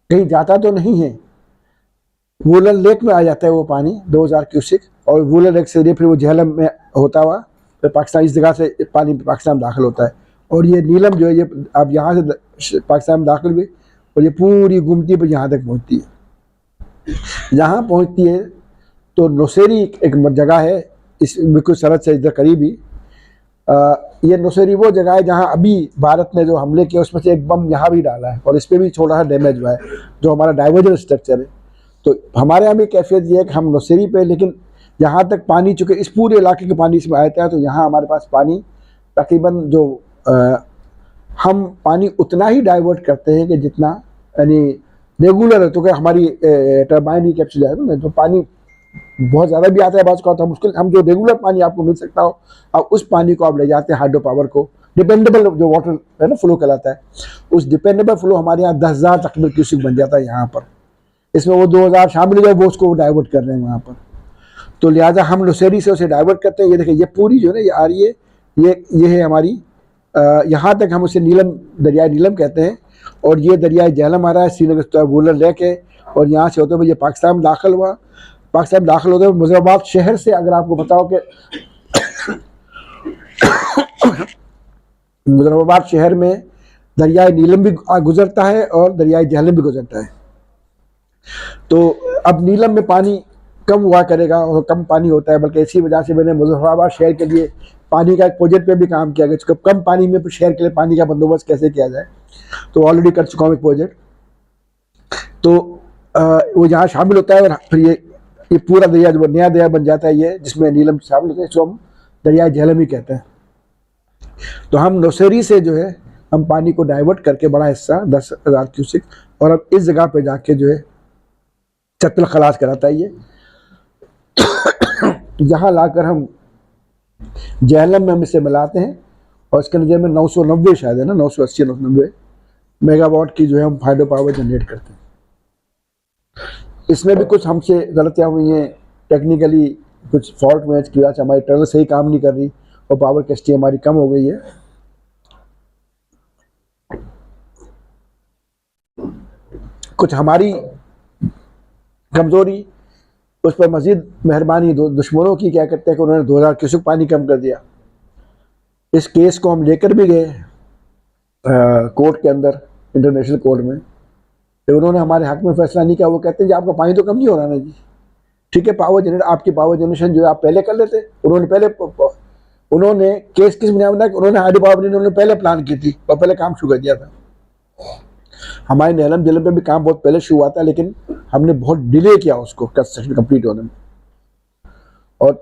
[SPEAKER 5] कहीं जाता तो नहीं है, वूलर लेक में आ जाता है वो पानी 2000 क्यूसेक, और वूलर लेक से फिर वो झेलम में होता हुआ फिर पाकिस्तान, इस जगह से पानी पाकिस्तान में दाखिल होता है। और ये नीलम जो है, ये अब यहाँ से पाकिस्तान में दाखिल हुई और ये पूरी घूमती पर यहाँ तक पहुँचती है। यहाँ पहुँचती है तो नौशेरी एक जगह है, इस बिल्कुल सरहद से इधर करीबी। ये नौशेरी वो जगह है जहाँ अभी भारत ने जो हमले किया उसमें से एक बम यहाँ भी डाला है, और इस पर भी छोटा सा डैमेज हुआ है, जो हमारा डाइवर्जन स्ट्रक्चर है। तो हमारे यहाँ भी कैफियत ये है कि हम नौशेरी पे, लेकिन यहाँ तक पानी, चूँकि इस पूरे इलाके के पानी इसमें आता है, तो यहाँ हमारे पास पानी तकरीबन जो हम पानी उतना ही डाइवर्ट करते हैं कि जितना यानी रेगुलर है। तो क्या हमारी टरबाइन ही कैप्चर जाए ना, तो पानी बहुत ज़्यादा भी आता है बात का, तो मुश्किल हम जो रेगुलर पानी आपको मिल सकता हो, अब उस पानी को आप ले जाते हैं हाइड्रो पावर को, डिपेंडेबल जो वाटर है ना फ्लो कहलाता है, उस डिपेंडेबल फ्लो हमारे यहाँ 10,000 तकरीबन क्यूसेक बन जाता है यहाँ पर। इसमें वो 2000 शामिल हो जाए, वो उसको डाइवर्ट कर रहे हैं वहाँ पर। तो लिहाजा हम नौशेरी से उसे डाइवर्ट करते हैं। ये देखिए, ये पूरी जो है ना ये आ रही है, ये है हमारी यहाँ तक हम उसे नीलम, दरियाए नीलम कहते हैं। और ये दरियाए झेलम आ रहा है, श्रीनगर वूलर लेक है, और यहाँ से होते हुए ये पाकिस्तान में दाखिल हुआ। पाकिस्तान में दाखिल होते हुए मुजफ्फराबाद शहर से, अगर आपको बताओ कि मुजफ्फराबाद शहर में दरियाए नीलम भी गुजरता है और दरियाए झेलम भी गुजरता है। तो अब नीलम में पानी कम हुआ करेगा और कम पानी होता है, बल्कि इसी वजह से मैंने मुजफ्फराबाद शहर के लिए पानी का एक प्रोजेक्ट पे भी काम किया गया, कम पानी में शहर के लिए पानी का बंदोबस्त कैसे किया जाए। तो ऑलरेडी कर चुका हूँ एक प्रोजेक्ट, तो वो यहाँ शामिल होता है। और फिर ये पूरा दरिया जो नया दरिया बन जाता है, ये जिसमें नीलम शामिल होता है, इसको हम दरियाए झेलम ही कहते हैं। तो हम नौशेरी से जो है हम पानी को डाइवर्ट करके बड़ा हिस्सा 10,000 क्यूसेक, और अब इस जगह पे जाके जो है चतल खलास कराता है ये यहाँ लाकर हम झेलम में हम इसे मिलाते हैं, और इसके नतीजे में 990 शायद है ना, 980 990 मेगावाट की जो है हम हाइड्रो पावर जनरेट करते हैं। इसमें भी कुछ हमसे गलतियाँ हुई हैं, टेक्निकली कुछ फॉल्ट मैच की वजह से हमारी टनल सही काम नहीं कर रही और पावर कैपेसिटी हमारी कम हो गई है। कुछ हमारी कमजोरी, उस पर मजीद मेहरबानी दुश्मनों की, क्या करते हैं कि उन्होंने 2000 क्यूसेक पानी कम कर दिया। इस केस को हम लेकर भी गए कोर्ट के अंदर, इंटरनेशनल कोर्ट में, तो उन्होंने हमारे हक में फैसला नहीं किया। वो कहते हैं जी आपका पानी तो कम नहीं हो रहा ना जी, ठीक है पावर जनरेट, आपकी पावर जनरेशन जो है आप पहले कर लेते। उन्होंने केस किस बुनियाद में, उन्होंने हाइड्रो पावर उन्होंने पहले प्लान की थी और पहले काम शुरू कर दिया था। हमारे नीलम झेलम पे भी काम बहुत पहले शुरू हुआ था, लेकिन हमने बहुत डिले किया उसको कंस्ट्रक्शन कंप्लीट होने में। और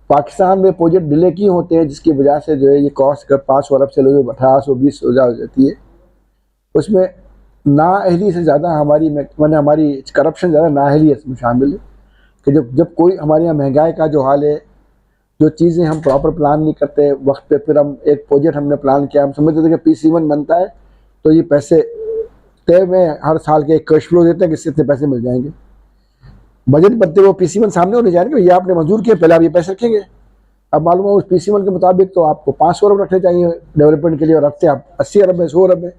[SPEAKER 5] पाकिस्तान में प्रोजेक्ट डिले क्यों होते हैं, जिसकी वजह से जो है ये कॉस्ट 500 अरब से लोग 1820 हो जाती है। उसमें नाअहली से ज़्यादा हमारी हमारी करप्शन ज़्यादा नाअहली इसमें शामिल है, कि जब कोई हमारे यहाँ महंगाई का जो हाल है, जो चीज़ें हम प्रॉपर प्लान नहीं करते वक्त पे, फिर हम एक प्रोजेक्ट हमने प्लान किया, हम समझते थे कि PC1 बनता है तो ये पैसे तय में हर साल के कैश फ्लो देते हैं कि इससे इतने पैसे मिल जाएंगे। बजट बनते वो PC1 सामने होने जाएंगे, ये आपने मंजूर किया, पहले आप ये पैसे रखेंगे। अब मालूम है उस PC1 के मुताबिक तो आपको 500 अरब रखने चाहिए डेवलपमेंट के लिए, और रखते आप 80 अरब है, 100 अरब है,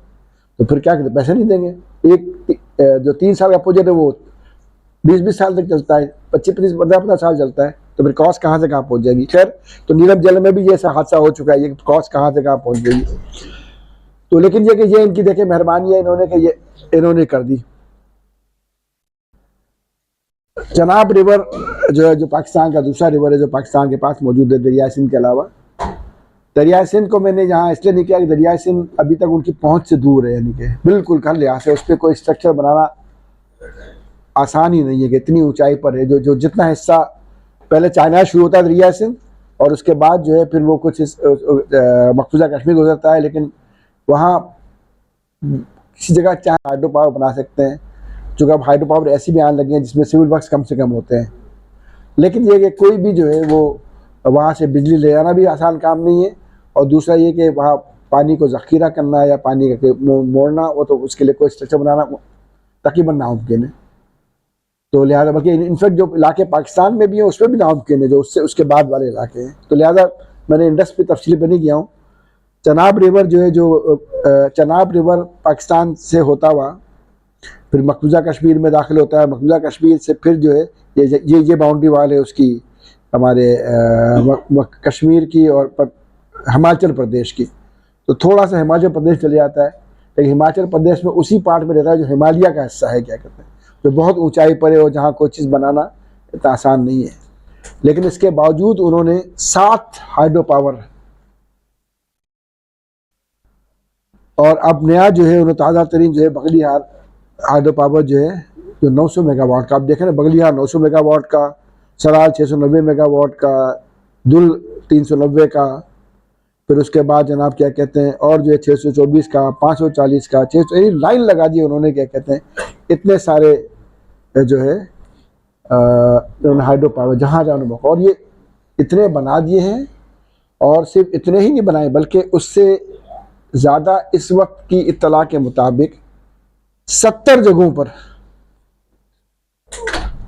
[SPEAKER 5] तो फिर क्या कहते पैसे नहीं देंगे। एक जो 3 साल का प्रोजेक्ट है वो 20-20 साल तक चलता है, 25-25 15-15 साल चलता है, तो फिर कॉस्ट कहाँ से कहाँ पहुँच जाएगी। खैर, तो नीलम झेलम में भी ये ऐसा हादसा हो चुका है, ये कॉस्ट कहाँ से कहाँ पहुँच जाएगी। तो लेकिन ये कि ये इनकी देखे मेहरबानी है, इन्होंने कि ये इन्होंने कर दी। चनाब रिवर जो है, जो पाकिस्तान का दूसरा रिवर है जो पाकिस्तान के पास मौजूद है दरिया सिंध के अलावा। दरिया सिंध को मैंने यहाँ इसलिए नहीं किया कि दरिया सिंध अभी तक उनकी पहुँच से दूर है, यानी कि बिल्कुल कर लिहाज से उस पर कोई स्ट्रक्चर बनाना आसान ही नहीं है कि इतनी ऊंचाई पर है। जो जितना हिस्सा पहले चाइना शुरू होता है दरिया सिंध और उसके बाद जो है फिर वो कुछ मकबूजा कश्मीर गुजरता है, लेकिन वहाँ किसी जगह चाहे हाइड्रो पावर बना सकते हैं, चूँकि अब हाइड्रो पावर ऐसी भी आने लगी हैं जिसमें सिविल वर्क्स कम से कम होते हैं। लेकिन ये कि कोई भी जो है वो वहाँ से बिजली ले आना भी आसान काम नहीं है, और दूसरा ये कि वहाँ पानी को ज़ख़ीरा करना या पानी का मोड़ना, वो तो उसके लिए कोई स्ट्रक्चर बनाना तकरीबन नामुमकिन है। तो लिहाजा बल्कि इनफैक्ट जो इलाके पाकिस्तान में भी हैं उस पर भी नामुमकिन है, जो उससे उसके बाद वाले इलाके हैं। तो लिहाजा मैंने इंडस पे तफसील पर नहीं गया हूँ। चनाब रिवर जो है, जो चनाब रिवर पाकिस्तान से होता हुआ फिर मकबूजा कश्मीर में दाखिल होता है। मकबूजा कश्मीर से फिर जो है ये बाउंड्री वाल है उसकी, हमारे कश्मीर की और हिमाचल प्रदेश की। तो थोड़ा सा हिमाचल प्रदेश चले जाता है, लेकिन हिमाचल प्रदेश में उसी पार्ट में रहता है जो हिमालय का हिस्सा है, क्या कहते हैं, जो बहुत ऊंचाई पर है और जहाँ कोई चीज़ बनाना इतना आसान नहीं है। लेकिन इसके बावजूद उन्होंने 7 हाइड्रो पावर और अब नया जो है उन्होंने ताज़ा तरीन जो है बगलिहार हाइड्रो पावर जो है जो 900 मेगावाट का, आप देखें ना, बगलिहार 900 मेगावाट का, सराल 690 मेगावाट का, दुल 390 का, फिर उसके बाद जनाब क्या कहते हैं और जो है 624 का, 540 का, 600 लाइन लगा दी उन्होंने, क्या कहते हैं, इतने सारे जो है उन्होंने हाइड्रो पावर जहाँ जहाँ मौका, और ये इतने बना दिए हैं। और सिर्फ इतने ही नहीं बनाए बल्कि उससे ज़्यादा इस वक्त की इत्तला के मुताबिक 70 जगहों पर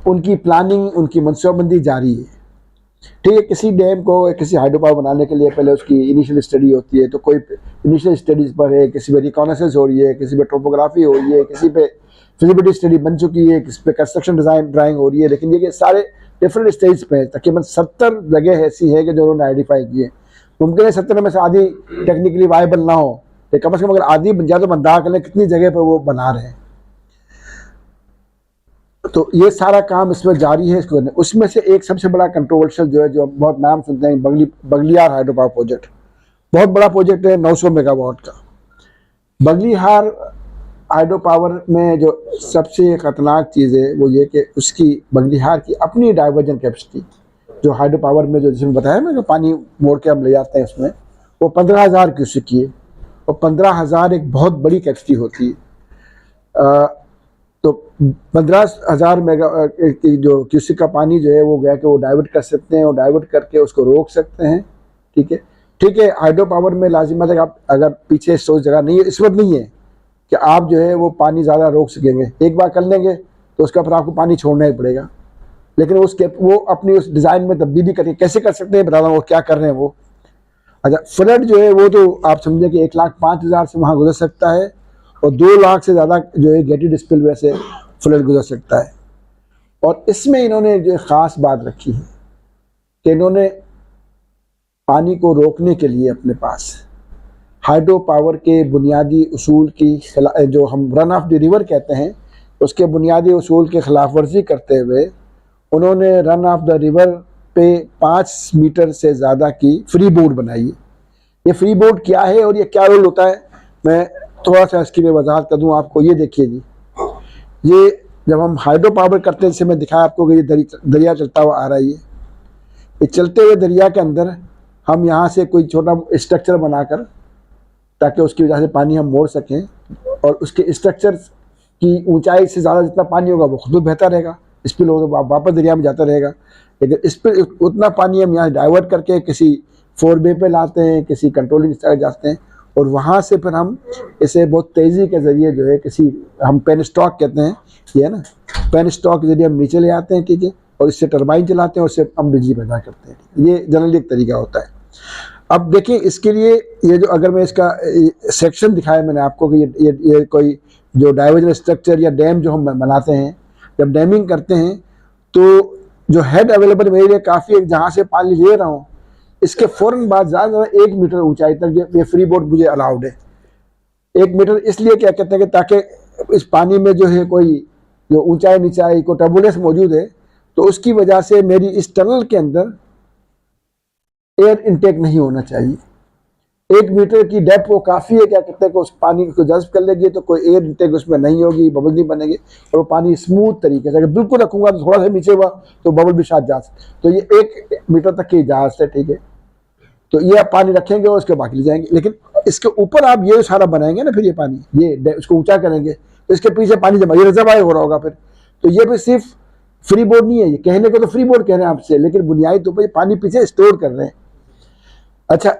[SPEAKER 5] उनकी प्लानिंग, उनकी मनसूबाबंदी जारी है। ठीक है, किसी डैम को, किसी हाइड्रो पावर बनाने के लिए पहले उसकी इनिशियल स्टडी होती है, तो कोई इनिशियल स्टडीज़ पर है, किसी पे रिकॉनेसेंस हो रही है, किसी पे टोपोग्राफी हो रही है, किसी पे फिजिबिलिटी स्टडी बन चुकी है, किसी पे कंस्ट्रक्शन डिज़ाइन ड्राइंग हो रही है। लेकिन ये कि सारे डिफरेंट स्टेज पे हैं, तकरीबन 70 जगह ऐसी है कि जो उन्होंने आइडेंटिफाई की है। मुमकिन है 70 में से आधी टेक्निकली वायबल ना हो, लेकिन कम से कम अगर आधी बन जाए तो अंदाजा कर लें कितनी जगह पर वो बना रहे हैं। तो ये सारा काम इसमें जारी है इसको। उसमें से एक सबसे बड़ा कंट्रोवर्शियल जो है, जो बहुत नाम सुनते हैं, बगलिहार हाइड्रो पावर प्रोजेक्ट, बहुत बड़ा प्रोजेक्ट है 900 मेगावाट का। बगलिहार हाइड्रो पावर में जो सबसे खतरनाक चीज़ है वो ये कि उसकी बगलिहार की अपनी डाइवर्जन कैपेसिटी, जो हाइड्रो पावर में जो जिसमें बताया ना जो पानी मोड़ के हम ले जाते हैं उसमें, वो 15,000 क्यूसेक की है, और 15,000 एक बहुत बड़ी कैपेसिटी होती है। तो 15,000 मेगा की जो क्यूसेक का पानी जो है वो गया कि वो डाइवर्ट कर सकते हैं, और डाइवर्ट करके उसको रोक सकते हैं। ठीक है, हाइड्रो पावर में लाजिमत है कि आप अगर पीछे सोच जगह नहीं है, इस वक्त नहीं है कि आप जो है वो पानी ज़्यादा रोक सकेंगे। एक बार कर लेंगे तो उसका फिर आपको पानी छोड़ना ही पड़ेगा, लेकिन वो अपनी उस डिज़ाइन में तब्दीली करके कैसे कर सकते हैं बता रहा हूँ, वो क्या कर रहे हैं वो। अच्छा, फ्लड जो है वो तो आप समझें कि 1,05,000 से वहाँ गुजर सकता है, और 2 लाख से ज़्यादा जो है गेटेड स्पिलवे से फ्लड गुजर सकता है। और इसमें इन्होंने जो ख़ास बात रखी है कि इन्होंने पानी को रोकने के लिए अपने पास हाइड्रो पावर के बुनियादी उसूल की, जो हम रन ऑफ द रिवर कहते हैं, उसके बुनियादी उसूल की खिलाफ वर्जी करते हुए उन्होंने रन ऑफ द रिवर पे 5 मीटर से ज़्यादा की फ्री बोर्ड बनाई है। ये फ्री बोर्ड क्या है और ये क्या रोल होता है, मैं थोड़ा सा इसकी मैं वजाहत कर दूँ आपको। ये देखिए जी, ये जब हम हाइड्रो पावर करते हैं, जैसे मैं दिखाया आपको कि ये दरिया चलता हुआ आ रहा है, ये चलते हुए दरिया के अंदर हम यहाँ से कोई छोटा स्ट्रक्चर बनाकर, ताकि उसकी वजह से पानी हम मोड़ सकें, और उसके स्ट्रक्चर की ऊंचाई से ज़्यादा जितना पानी होगा वो खुद बेहतर रहेगा, इस पर लोग वापस दरिया में जाता रहेगा। लेकिन इस पर उतना पानी हम यहाँ डाइवर्ट करके किसी 4 वे पे लाते हैं, किसी कंट्रोलिंग स्टाइल जाते हैं, और वहाँ से फिर हम इसे बहुत तेज़ी के ज़रिए जो है किसी, हम पेन स्टॉक कहते हैं, ये है ना, पेन स्टॉक के ज़रिए हम नीचे ले आते हैं, ठीक है, और इससे टरबाइन चलाते हैं और उससे हम बिजली पैदा करते हैं। ये जनरली एक तरीका होता है। अब देखिए, इसके लिए ये जो अगर मैं इसका सेक्शन दिखाया मैंने आपको कि ये कोई जो डाइवर्जन स्ट्रक्चर या डैम जो हम बनाते हैं, जब डैमिंग करते हैं तो जो हेड अवेलेबल मेरे लिए काफ़ी है, जहाँ से पानी ले रहा हूँ इसके फ़ौरन बाद ज़्यादा 1 मीटर ऊंचाई तक ये फ्री बोर्ड मुझे अलाउड है। 1 मीटर इसलिए क्या कहते हैं कि ताकि इस पानी में जो है कोई जो ऊंचाई नीचाई को टर्बुलेंस मौजूद है, तो उसकी वजह से मेरी इस टनल के अंदर एयर इनटेक नहीं होना चाहिए। 1 मीटर की डेप्थ वो काफ़ी है, क्या कहते हैं, कि उस पानी को जज्ब कर लेगी तो कोई एयर इनटेक उसमें नहीं होगी, बबल नहीं बनेंगे, और वो पानी स्मूथ तरीके से, अगर बिल्कुल रखूंगा तो थोड़ा सा नीचे हुआ तो बबल भी शायद जा सकते। तो ये 1 मीटर तक की इजाज़त है, ठीक है। तो ये आप पानी रखेंगे और उसके बाकी ले जाएंगे, लेकिन इसके ऊपर आप ये सारा बनाएंगे ना, फिर ये पानी ये उसको ऊंचा करेंगे तो इसके पीछे पानी जमा, ये रिजर्वायर हो रहा होगा फिर। तो ये भी सिर्फ फ्री बोर्ड नहीं है, ये कहने को तो फ्री बोर्ड कह रहे हैं आपसे, लेकिन बुनियादी तौर पर ये पानी पीछे स्टोर कर रहे हैं। अच्छा,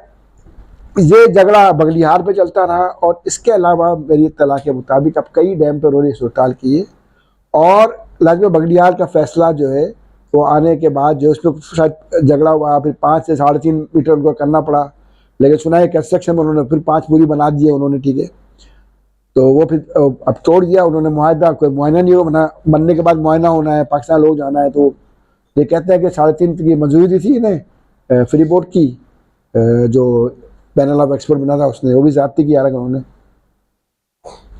[SPEAKER 5] ये झगड़ा बगलिहार पे चलता रहा, और इसके अलावा मेरी इत्तला के मुताबिक अब कई डैम पर उन्होंने सूरताल किए, और लाजमी बगलिहार का फैसला जो है वो आने के बाद जो उसमें शायद झगड़ा हुआ, फिर 5 से 3.5 मीटर उनको करना पड़ा, लेकिन सुना है कंस्ट्रक्शन में उन्होंने फिर 5 पूरी बना दिए उन्होंने, ठीक है। तो वो फिर अब तोड़ दिया उन्होंने मुआहदा, कोई मुआयना नहीं हो बना, बनने के बाद मुआयना होना है, पाकिस्तान लोग जाना है। तो ये कहते हैं कि 3.5 की मंजूरी दी थी इन्हें फ्री बोर्ड की, जो पैनल ऑफ एक्सपर्ट बना था उसने, वो भी ज़्यादती की यार उन्होंने।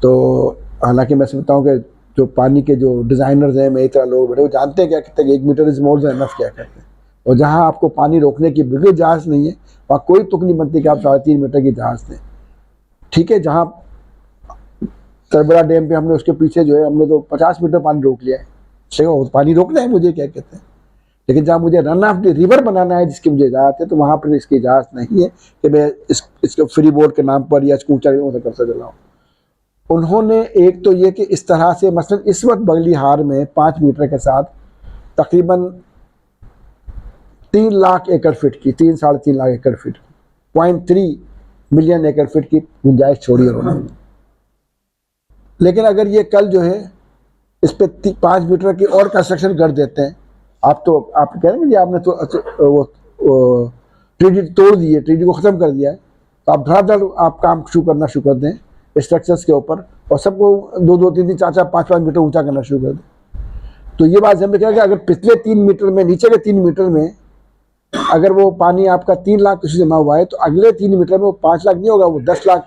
[SPEAKER 5] तो हालांकि मैं समझता हूँ कि जो पानी के जो डिज़ाइनर्स हैं, मेरी तरह लोग बड़े, वो जानते हैं क्या कहते हैं कि 1 meter is more than enough क्या कहते हैं। और जहाँ आपको पानी रोकने की बिल्कुल इजाज़त नहीं है, वहाँ कोई तुक नहीं बनती कि आप 3.5 मीटर की इजाज़त दें, ठीक है। जहाँ तरबरा डैम पे हमने उसके पीछे जो है हमने तो 50 मीटर पानी रोक लिया है, ठीक है, पानी रोकना है मुझे क्या कहते हैं। लेकिन जहाँ मुझे रन ऑफ द रिवर बनाना है जिसकी मुझे इजाज़त है, तो वहाँ पर इसकी इजाज़त नहीं है कि मैं इसको फ्री बोर्ड के नाम पर या इसको ऊँचा कर चला हूँ। उन्होंने एक तो ये कि इस तरह से मसलन इस वक्त बगलिहार में 5 मीटर के साथ तकरीबन 3 लाख एकड़ फीट की, 3-3.5 लाख एकड़ फीट की, 0.3 मिलियन एकड़ फीट की गुंजाइश छोड़ी उन्होंने। लेकिन अगर ये कल जो है इस पे 5 मीटर की और कंस्ट्रक्शन कर देते हैं, आप कह रहे हैं कि आपने तो वो ट्रीटी तोड़ दी है, ट्रीटी को ख़त्म कर दिया है, तो आप धड़ाधड़ आप काम शुरू कर दें स्ट्रक्चर्स के ऊपर, और सबको 2-2, 3-3, 4-4, 5-5 मीटर ऊंचा करना शुरू कर दें। तो ये बात हमने कहा कि अगर पिछले 3 मीटर में, नीचे के 3 मीटर में अगर वो पानी आपका 3 लाख किसी जमा हुआ है, तो अगले 3 मीटर में वो 5 लाख नहीं होगा, वो 10 लाख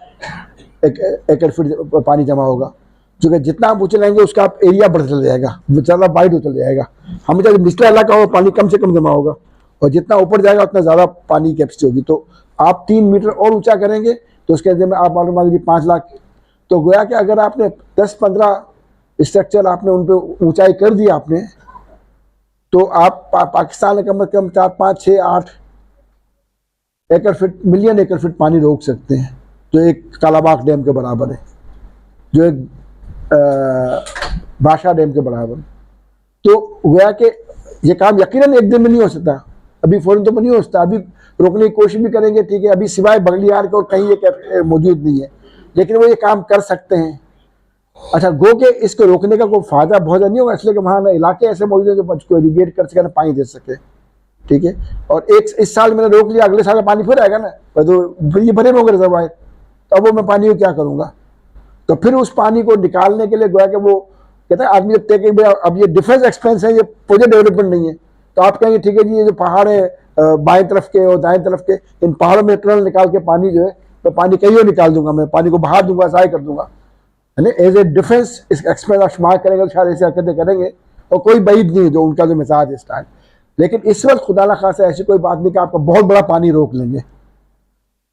[SPEAKER 5] एकड़ फीट पानी जमा होगा। क्योंकि जितना आप ऊँचे लाएंगे उसका आप एरिया बढ़ता चला जाएगा, ज़्यादा वाइड होता जाएगा। हमेशा जब निचला इलाका हो पानी कम से कम जमा होगा, और जितना ऊपर जाएगा उतना ज़्यादा पानी की कैपेसिटी होगी। तो आप 3 मीटर और ऊंचा करेंगे तो उसके अंदर में आप मालूम लीजिए 5 लाख। तो गोया कि अगर आपने 10-15 स्ट्रक्चर आपने उन पर ऊंचाई कर दी आपने, तो आप पाकिस्तान में कम से कम 4, 5, 6, 8 एकड़ फीट, मिलियन एकड़ फीट पानी रोक सकते हैं, जो एक कालाबाग डैम के बराबर है, जो एक बादशाह डैम के बराबर। तो गोया कि ये काम यकीनन एक दिन में नहीं हो सकता, अभी फ़ौरन तो नहीं हो सकता, अभी रोकने की कोशिश भी करेंगे, ठीक है। अभी सिवाय बगलिहार के और कहीं ये मौजूद नहीं है, लेकिन वो ये काम कर सकते हैं। अच्छा, गो के इसको रोकने का कोई फ़ायदा बहुत नहीं होगा, इसलिए कि वहाँ ना इलाके ऐसे मौजूद है जो को इरीगेट कर सके, ना पानी दे सके, ठीक है। और इस साल मैंने रोक लिया, अगले साल पानी फिर आएगा ना, तो फिर ये भरे होंगे रिजर्वायर, तो अब वो मैं पानी को क्या करूँगा। तो फिर उस पानी को निकालने के लिए गोया कि वो कहते हैं आदमी जब तक अब ये डिफेंस एक्सपेंस है, ये प्रोजेक्ट डेवलपमेंट नहीं है, तो आप कहेंगे ठीक है जी, ये जो पहाड़ है बाएं तरफ के और दाएं तरफ के, इन पहाड़ों में टनल निकाल के पानी जो है, तो पानी कहीं और निकाल दूंगा, मैं पानी को बहा दूंगा, ज़ाय कर दूंगा, है ना। एज ए डिफेंस इस एक्सपेंस आप शुमार करेंगे तो शायद ऐसी हरकतें करेंगे, और कोई बैद नहीं है जो उनका जो मिजाज है इस टाइम। लेकिन इस वक्त खुदा न खासा ऐसी कोई बात नहीं कि आपका बहुत बड़ा पानी रोक लेंगे,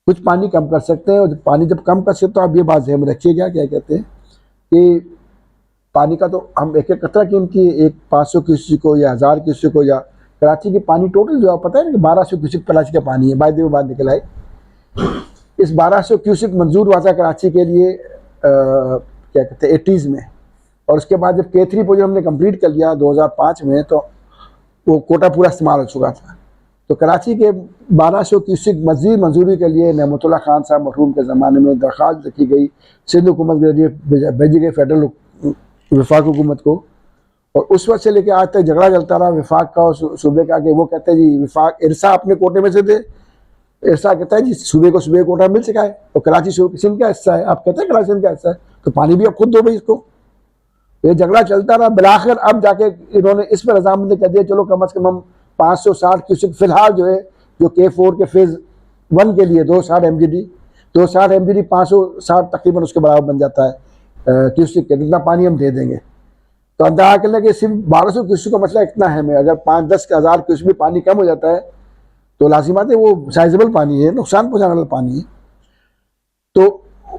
[SPEAKER 5] कुछ पानी कम कर सकते हैं। और पानी जब कम कर सकते तो आप ये बात ध्यान में रखिएगा, क्या कहते हैं कि पानी का तो हम एक एक कतरा कीमती, एक 500 क्यूसेक को या 1000 क्यूसेक को, या कराची की पानी टोटल जो आप पता है ना कि 1200 क्यूसेक कराची का पानी है, बाद में बात निकल आई। इस 1200 क्यूसेक मंजूर हुआ था कराची के लिए क्या कहते हैं 80s में, और उसके बाद जब K3 प्रोजेक्ट हमने कंप्लीट कर लिया 2005 में, तो वो कोटा पूरा इस्तेमाल हो चुका था। तो कराची के 1200 क्यूसेक मज़ीद मंजूरी के लिए नेमतुल्लाह खान साहब मरहूम के ज़माने में दरख्वास्त रखी गई, सिंध हुकूमत के जरिए भेजी गई फेडरल वफाक हुकूमत को, और उस वक्त से लेकर आज तक झगड़ा चलता रहा वफाक का और सूबे का, कि वो कहते हैं जी वफाक इरसा अपने कोटे में से दे, इरसा कहता है जी सूबे को सूबे कोटा मिल सका है, और कराची सिंध का हिस्सा है, आप कहते हैं कराची सिंध का हिस्सा है, तो पानी भी अब खुद दो भाई इसको। ये झगड़ा चलता रहा, बिलाखिर अब जाके इन्होंने इस पर रजामंदी कर दिया, चलो कम अज़ कम हम 560 क्यूसेक फिलहाल जो है, जो K4 के फेज़ 1 के लिए 260 MGD 560 तकरीबन उसके बराबर बन जाता है क्यूसेक के, जितना पानी हम दे देंगे। तो अंदाजा कर लें कि सिर्फ 1200 क्यूसेक का मसला इतना है में, अगर 5-10 हज़ार क्यूसेक भी पानी कम हो जाता है तो लाजिमात है वो साइजेबल पानी है, नुकसान पहुंचाने वाला पानी है। तो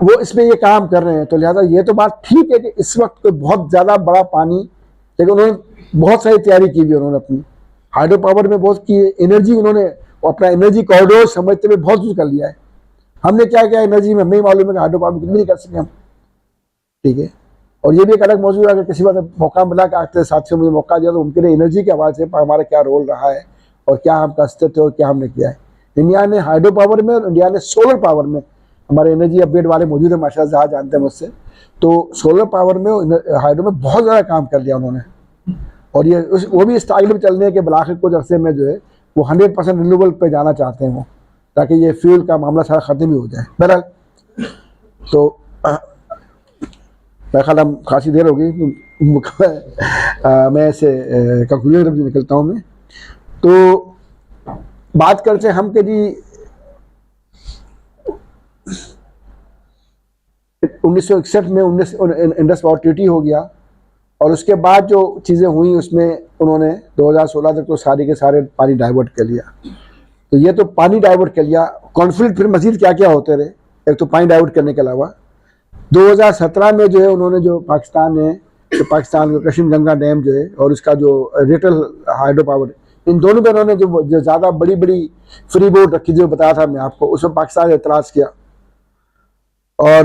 [SPEAKER 5] वो इसमें ये काम कर रहे हैं। तो लिहाजा ये तो बात ठीक है कि इस वक्त कोई बहुत ज़्यादा बड़ा पानी, लेकिन उन्होंने बहुत सारी तैयारी की भी, उन्होंने अपनी हाइड्रो पावर में बहुत की एनर्जी, उन्होंने अपना एनर्जी कॉरिडोर समझते हुए बहुत कुछ कर लिया है। हमने क्या किया एनर्जी में, हमें ही मालूम है कि हाइड्रो पावर कितनी नहीं कर सके हम, ठीक है। और ये भी एक अलग मौजूद है, अगर किसी बात मौका मिला कि आते साथियों मुझे मौका दिया तो उनके लिए एनर्जी के हवाले से हमारा क्या रोल रहा है और क्या हम कर सकते थे और क्या हमने किया है। इंडिया ने हाइड्रो पावर में और इंडिया ने सोलर पावर में, हमारे एनर्जी अपडेट वाले मौजूद है माशाल्लाह से, आज जानते हैं मुझसे, तो सोलर पावर में हाइड्रो में बहुत ज़्यादा काम कर लिया उन्होंने। और ये वो भी इस टाइल में चल रहे हैं कि बिलाखिर कुछ अरसे में जो है वो 100% रिन्यूएबल पे जाना चाहते हैं वो, ताकि ये फ्यूल का मामला सारा ख़त्म ही हो जाए। बहरहाल तो मेरा ख्याल हम खासी देर हो गई, मैं इसे कंक्लूजन तरफ निकलता हूँ मैं। तो बात करते हैं हम कि जी 1961 में इंडस वाटर ट्रीटी हो गया और उसके बाद जो चीज़ें हुई उसमें उन्होंने 2016 तक तो सारे के सारे पानी डाइवर्ट कर लिया। तो ये तो पानी डाइवर्ट कर लिया, कॉन्फ्लिक्ट फिर मजीद क्या क्या होते रहे, एक तो पानी डाइवर्ट करने के अलावा 2017 में जो है उन्होंने जो पाकिस्तान है, तो पाकिस्तान का कृष्ण गंगा डैम जो है और उसका जो रिटल हाइड्रो पावर, इन दोनों पे उन्होंने जो ज़्यादा बड़ी बड़ी फ्री बोर्ड रखी जो बताया था मैं आपको, उसमें पाकिस्तान ने एतराज़ किया और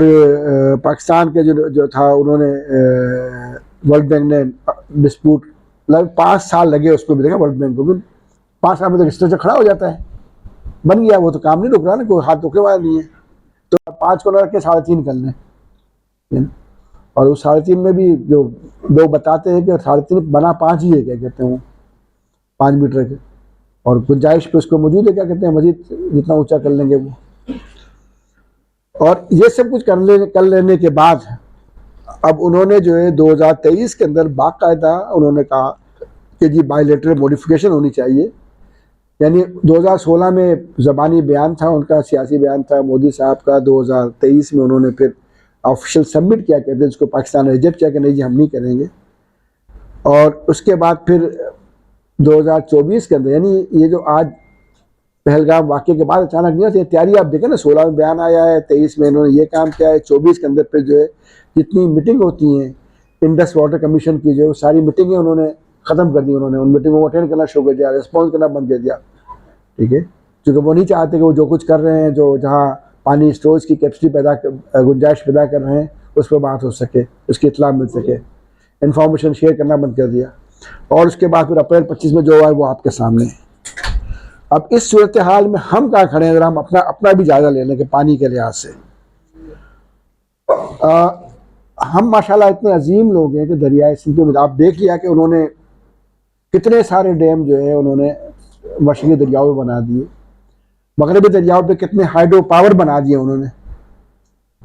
[SPEAKER 5] पाकिस्तान के जो था उन्होंने वर्ल्ड बैंक ने डिस्प्यूट, लगभग 5 साल लगे उसको भी, देखा वर्ल्ड बैंक को भी 5 साल में तो स्ट्रक्चर खड़ा हो जाता है, बन गया, वो तो काम नहीं रुक रहा ना, कोई हाथ रुकने वाला नहीं है। तो 5 को लगा के 3.5 कर लें, और उस 3.5 में भी जो लोग बताते हैं कि 3.5 बना 5 ही है, क्या कहते हैं वो 5 मीटर के, और गुंजाइश पे उसको मौजूद है, क्या कहते हैं मजीद जितना ऊंचा कर लेंगे वो। और ये सब कुछ कर लेने के बाद अब उन्होंने जो है 2023 के अंदर बाकायदा उन्होंने कहा कि जी बायलैटरल मॉडिफिकेशन होनी चाहिए। यानी 2016 में ज़बानी बयान था उनका, सियासी बयान था मोदी साहब का, 2023 में उन्होंने फिर ऑफिशियल सबमिट किया, कहते हैं उसको पाकिस्तान ने रिजेक्ट किया कि नहीं जी हम नहीं करेंगे। और उसके बाद फिर 2024 के अंदर, यानी ये जो आज पहलगाम वाक़े के बाद अचानक नहीं होती तैयारी, आप देखें ना 16 में बयान आया है, 23 में इन्होंने ये काम किया है, 24 के अंदर फिर जो है जितनी मीटिंग होती हैं इंडस वाटर कमीशन की जो सारी मीटिंगें उन्होंने ख़त्म कर दी, उन्होंने उन मीटिंगों को अटेंड करना शुरू कर दिया, रिस्पॉन्स करना बंद कर दिया, ठीक है, क्योंकि वो नहीं चाहते कि वो जो कुछ कर रहे हैं, जो जहाँ पानी स्टोरेज की कैपेसिटी गुंजाइश पैदा कर रहे हैं उस पर बात हो सके, उसकी इत्तला मिल सके, इन्फॉर्मेशन शेयर करना बंद कर दिया। और उसके बाद फिर अप्रैल 25 में जो हुआ है वो आपके सामने है। अब इस सूरत हाल में हम कहाँ खड़े हैं, अगर हम अपना भी जायज़ा ले लें कि पानी के लिहाज से हम माशाल्लाह इतने अजीम लोग हैं कि दरियाए सिंध पे आप देख लिया कि उन्होंने कितने सारे डैम जो है उन्होंने मशरक़ी दरियाओं में बना दिए, मगरबी दरियाओं पे कितने हाइड्रो पावर बना दिए उन्होंने,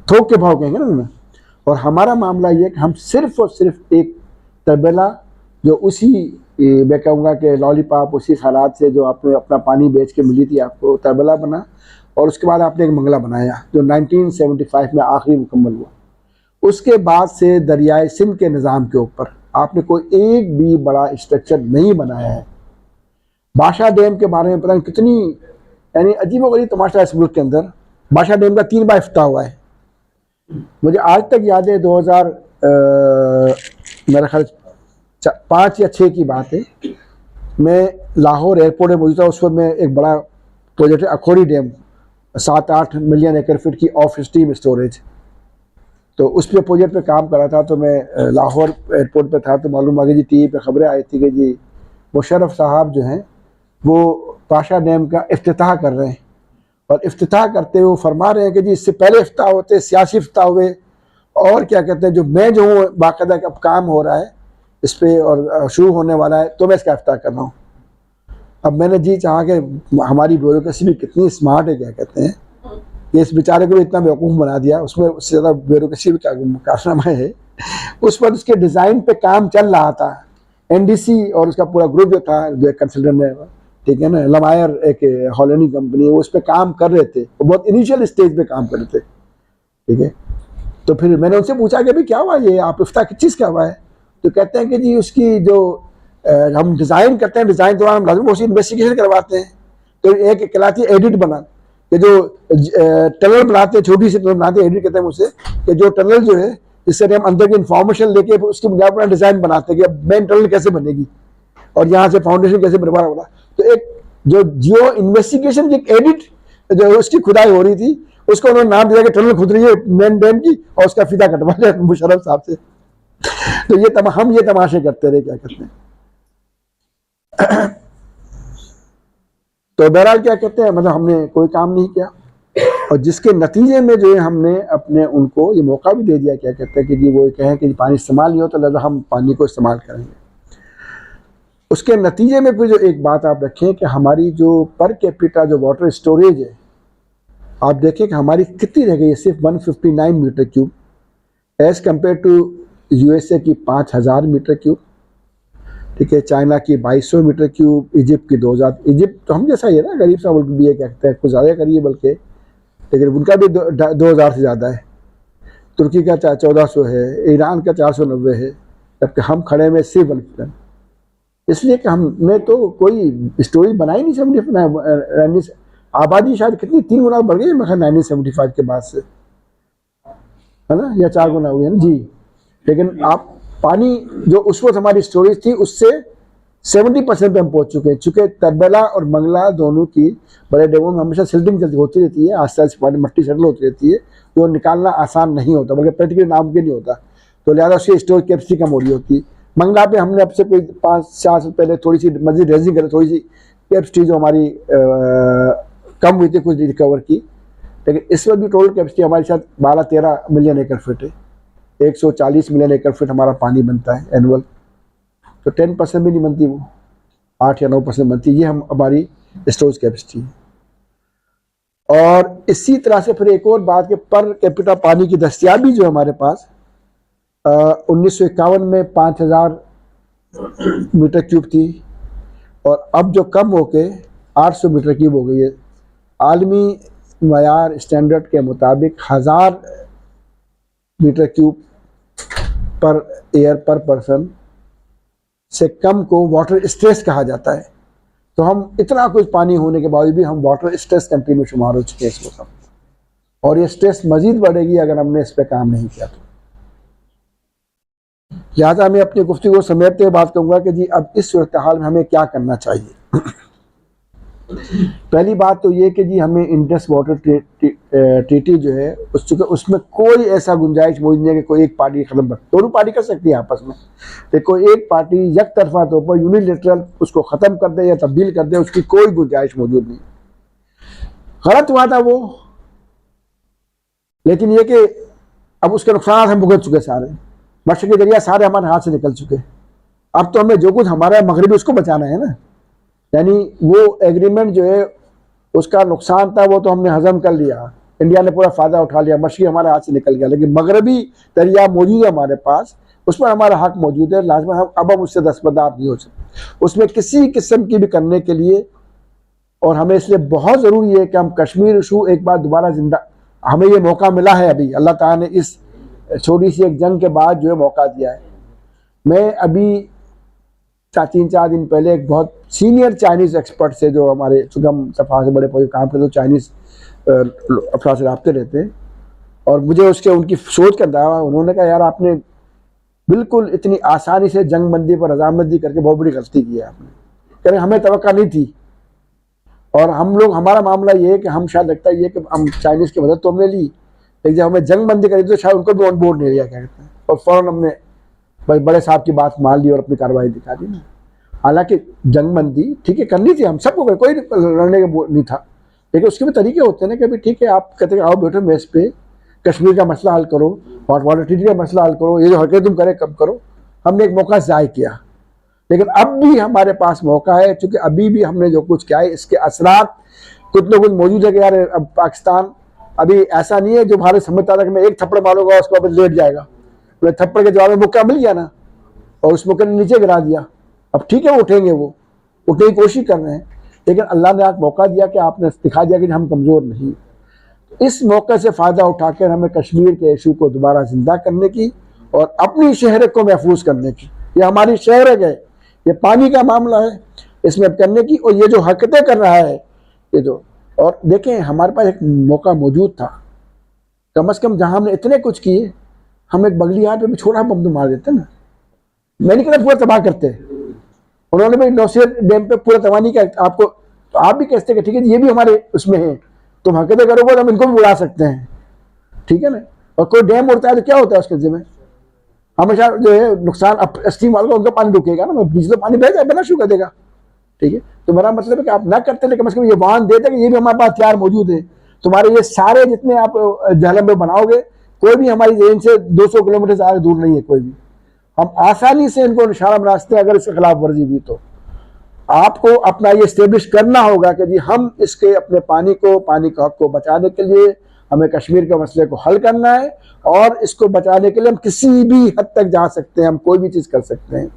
[SPEAKER 5] थोक के भाव कहेंगे ना उन्होंने। और हमारा मामला ये कि हम सिर्फ और सिर्फ एक तबला जो उसी मैं कहूँगा कि लॉलीपॉप उसी हालात से जो आपने अपना पानी बेच के मिली थी आपको, तबला बना, और उसके बाद आपने एक मंगला बनाया जो 1975 में आखिरी मुकम्मल हुआ। उसके बाद से दरियाए सिंध के निज़ाम के ऊपर आपने कोई एक भी बड़ा स्ट्रक्चर नहीं बनाया है। बादशाह डैम के बारे में पता नहीं कितनी यानी अजीब-ओ-गरीब तमाशा है इस मुल्क के अंदर। बादशाह डैम का 3 बार इफ्तिताह हुआ है। मुझे आज तक याद है 2000 मेरा ख्याल 5 या 6 की बात है, मैं लाहौर एयरपोर्ट में मौजूद था, उस वक्त मैं एक बड़ा प्रोजेक्ट है अखौरी डैम 7-8 मिलियन एकड़ फीट की ऑफ स्ट्रीम स्टोरेज, तो उस पर प्रोजेक्ट पे काम कर रहा था। तो मैं लाहौर एयरपोर्ट पे था तो मालूम आ गई जी टीवी पे खबरें आई थी कि जी मुशर्रफ साहब जो हैं वो बादशाह डैम का इफ्तिताह कर रहे हैं, और इफ्तिताह करते हुए फरमा रहे हैं कि जी इससे पहले इफ्तिताह होते सियासी इफ्तिताह हुए, और क्या कहते हैं जो मैं जो हूँ बाकायदा अब काम हो रहा है इस पर और शुरू होने वाला है तो मैं इसका इफ्तिताह कर रहा हूँ। अब मैंने जी चाहा कि हमारी ब्यूरोक्रेसी भी कितनी स्मार्ट है, क्या कहते हैं कि इस बेचारे को भी इतना बेवकूफ़ बना दिया, उसमें उससे ज़्यादा ब्यूरोक्रेसी भी कारनामा है। उस पर उसके डिज़ाइन पे काम चल रहा था, NDC और उसका पूरा ग्रुप जो था, जो कंसल्टेंट है, ठीक है ना, लमायर एक हॉलैंडी कंपनी है, वो उस पर काम कर रहे थे, वो बहुत इनिशियल स्टेज पे काम कर रहे थे, ठीक है। तो फिर मैंने उनसे पूछा कि भाई क्या हुआ ये, आप इफ्तिताह किस चीज़ का हुआ है? तो कहते हैं कि जी उसकी जो हम डिज़ाइन करते हैं, डिज़ाइन दौरान हम लाजमी उसी इन्वेस्टिगेशन करवाते हैं। तो एक कहलाती है एडिट बना, कि जो टनल बनाते हैं, छोटी सी टनल बनाते हैं, एडिट कहते हैं उसे, कि जो टनल जो है जिससे हम अंदर की इन्फॉर्मेशन लेके उसकी बुनियाद पर डिज़ाइन बनाते हैं कि अब मेन टनल कैसे बनेगी और यहाँ से फाउंडेशन कैसे बर्बाद होगा। तो एक जो जियो इन्वेस्टिगेशन की एक एडिट जो उसकी खुदाई हो रही थी, उसको उन्होंने नाम दिया कि टनल खुद रही है मेन डैम की, और उसका फीता कटवा लिया मुशर्रफ साहब से। तो ये हम ये तमाशे करते रहे, क्या कहते हैं। तो बहरहाल क्या कहते हैं, मतलब हमने कोई काम नहीं किया, और जिसके नतीजे में जो है हमने अपने उनको ये मौका भी दे दिया, क्या कहते हैं कि जी वो कहें कि पानी इस्तेमाल नहीं हो तो लिहाजा हम पानी को इस्तेमाल करेंगे। उसके नतीजे में फिर जो एक बात आप रखें कि हमारी जो पर कैपिटा जो वाटर स्टोरेज है, आप देखें कि हमारी कितनी रह गई है, सिर्फ 159 meter cube, as compared to USA की 5000 मीटर क्यूब, ठीक है, चाइना की 2200 मीटर क्यूब, इजिप्ट की 2000। इजिप्ट तो हम जैसा ही है ना, गरीब सा मुल्क भी है, कहते हैं कुछ ज़्यादा करिए बल्कि, लेकिन उनका भी 2000 से ज़्यादा है। तुर्की का 1400 है, ईरान का 490 है, जबकि हम खड़े में सिर्फ 1 इसलिए कि हमने तो कोई स्टोरी बनाई नहीं। 75 आबादी शायद कितनी 3 गुना बढ़ गई है 1975 के बाद से, है ना, या 4 गुना हुई है ना जी। लेकिन आप पानी जो उस वक्त हमारी स्टोरेज थी उससे 70% पे हम पहुंच चुके हैं। चूँकि तरबला और मंगला दोनों की बड़े डैमों में हमेशा सिल्टिंग चलती होती रहती है, आस्ते आस्ते पानी मट्टी सेटल होती रहती है, जो निकालना आसान नहीं होता, बल्कि प्रैक्टिकली नामुमकिन नहीं होता। तो लिहाजा उसकी स्टोरेज कैपेसिटी कम हो रही होती है। मंगला पे हमने अब से कोई 5-4 साल पहले थोड़ी सी मजीद रेजिंग करी, थोड़ी सी कैपेसिटी जो हमारी कम हुई थी कुछ रिकवर की, लेकिन इस वक्त भी टोटल कैपेसिटी हमारे साथ 12-13 मिलियन एकड़ फीट है। 140 मिलियन एकड़ फीट हमारा पानी बनता है एनुअल, तो 10% भी नहीं बनती, वो 8 या 9% बनती है। ये हमारी स्टोरेज कैपेसिटी है। और इसी तरह से फिर एक और बात कि पर कैपिटा पानी की दस्तियाबी जो हमारे पास 1951 में 5000 मीटर क्यूब थी, और अब जो कम होके 800 मीटर क्यूब हो गई है। आलमी मयार स्टैंडर्ड के मुताबिक 1000 मीटर क्यूब पर ईयर पर पर्सन से कम को वाटर स्ट्रेस कहा जाता है। तो हम इतना कुछ पानी होने के बावजूद भी हम वाटर स्ट्रेस कंट्री में शुमार हो चुके हैं इस वक्त, और ये स्ट्रेस मजीद बढ़ेगी अगर हमने इस पर काम नहीं किया तो। लिहाजा मैं अपनी गुफ्तगू को समेटते हुए बात कहूँगा कि जी अब इस सूरत हाल में हमें क्या करना चाहिए। पहली बात तो ये कि जी हमें इंडस वाटर ट्रीटी जो है उसमें कोई ऐसा गुंजाइश मौजूद नहीं है कि कोई एक पार्टी ख़त्म कर, दोनों पार्टी कर सकती है आपस में, तो कोई एक पार्टी एक तरफा तौर पर यूनिलेटरल उसको ख़त्म कर दे या तब्दील कर दे, उसकी कोई गुंजाइश मौजूद नहीं। गलत हुआ था वो, लेकिन ये कि अब उसके नुकसान हम भुगत चुके सारे, मशरक़ी दरिया सारे हमारे हाथ से निकल चुके। अब तो हमें जो कुछ हमारा मगरबी उसको बचाना है ना, यानी वो एग्रीमेंट जो है उसका नुकसान था वो तो हमने हजम कर लिया, इंडिया ने पूरा फ़ायदा उठा लिया, मशरक़ी हमारे हाथ से निकल गया, लेकिन मगरबी दरिया मौजूद है हमारे पास, उस पर हमारा हक मौजूद है। लाजमी हम उससे दस्तबरदार नहीं हो सकते उसमें किसी किस्म की भी करने के लिए। और हमें इसलिए बहुत ज़रूरी है कि हम कश्मीर इशू एक बार दोबारा जिंदा, हमें ये मौका मिला है अभी, अल्लाह ताला ने इस छोटी सी एक जंग के बाद जो है मौका दिया है। मैं अभी 3-4 दिन पहले एक बहुत सीनियर चाइनीज़ एक्सपर्ट से, जो हमारे चूँकि हम सफ़ा से बड़े काम करते तो चाइनीज़ अफराद से रब्ते रहते हैं, और मुझे उनकी सोच का दावा, उन्होंने कहा यार आपने बिल्कुल इतनी आसानी से जंग बंदी पर रजामंदी करके बहुत बड़ी गलती की है आपने, कह रहे हमें तवक्का नहीं थी। और हम लोग, हमारा मामला ये है कि हम शायद लगता है ये कि हम चाइनीज़ की मदद तो हमने ली, लेकिन जब हमें जंग बंदी करी तो शायद उनको भी ऑन बोर्ड नहीं लिया, क्या कहते हैं, और फ़ौरन हमने भाई बड़े साहब की बात मान ली और अपनी कार्रवाई दिखा दी ना। हालांकि जंग बंदी ठीक है करनी थी, हम सबको, कोई लड़ने का नहीं था, लेकिन उसके भी तरीके होते हैं ना कि भाई ठीक है आप कहते हैं आओ बैठो मेज़ पे, कश्मीर का मसला हल करो, वाटर ट्रीटी का मसला हल करो, ये जो हरकत तुम करे कब करो। हमने एक मौका ज़ाय किया, लेकिन अब भी हमारे पास मौका है, चूँकि अभी भी हमने जो कुछ किया है इसके असरात कुछ ना कुछ मौजूद है कि यार अब पाकिस्तान अभी ऐसा नहीं है जो भारत समझता था कि मैं एक थप्पड़ मारूंगा उसको अब लेट जाएगा, तो थप्पड़ के जवाब में मौका मिल गया ना, और उस मौके ने नीचे गिरा दिया। अब ठीक है उठेंगे, वो उठने की कोशिश कर रहे हैं, लेकिन अल्लाह ने आप मौका दिया कि आपने दिखा दिया कि हम कमज़ोर नहीं। इस मौके से फ़ायदा उठाकर हमें कश्मीर के इशू को दोबारा ज़िंदा करने की और अपनी शहर को महफूज करने की ये हमारी शहर है, ये पानी का मामला है, इसमें करने की। और ये जो हरकतें कर रहा है ये जो, और देखें हमारे पास एक मौका मौजूद था, कम से कम जहां हमने इतने कुछ किए, हम एक बगलियार पे भी छोटा बम तो मार देते ना। मैं नहीं कहता पूरा तबाह करते, उन्होंने भी नौशेर डैम पे पूरा तबाह नहीं किया। आपको तो आप भी कहते हैं कि ठीक है ये भी हमारे उसमें है, तुम हरकतें करोगे तो हम इनको भी उड़ा सकते हैं, ठीक है ना। और कोई डैम उड़ता है तो क्या होता है उसके जिम्मे, हमेशा जो है नुकसान स्टीम वालों का, उनका पानी रुकेगा ना, बीच तो पानी बह जाए, बना शुरू कर देगा, ठीक है। तो मेरा मतलब है कि आप ना करते, लेकिन कम से कम ये वाहन देते कि ये भी हमारे पास हथियार मौजूद है। तुम्हारे ये सारे जितने आप जहलम में बनाओगे, कोई भी हमारी रेंज से 200 किलोमीटर से आगे दूर नहीं है कोई भी, हम आसानी से इनको निशाना बना सकते हैं। अगर इसके खिलाफ वर्जी हुई तो आपको अपना ये स्टेब्लिश करना होगा कि जी हम इसके अपने पानी के हक को बचाने के लिए हमें कश्मीर के मसले को हल करना है, और इसको बचाने के लिए हम किसी भी हद तक जा सकते हैं, हम कोई भी चीज़ कर सकते हैं।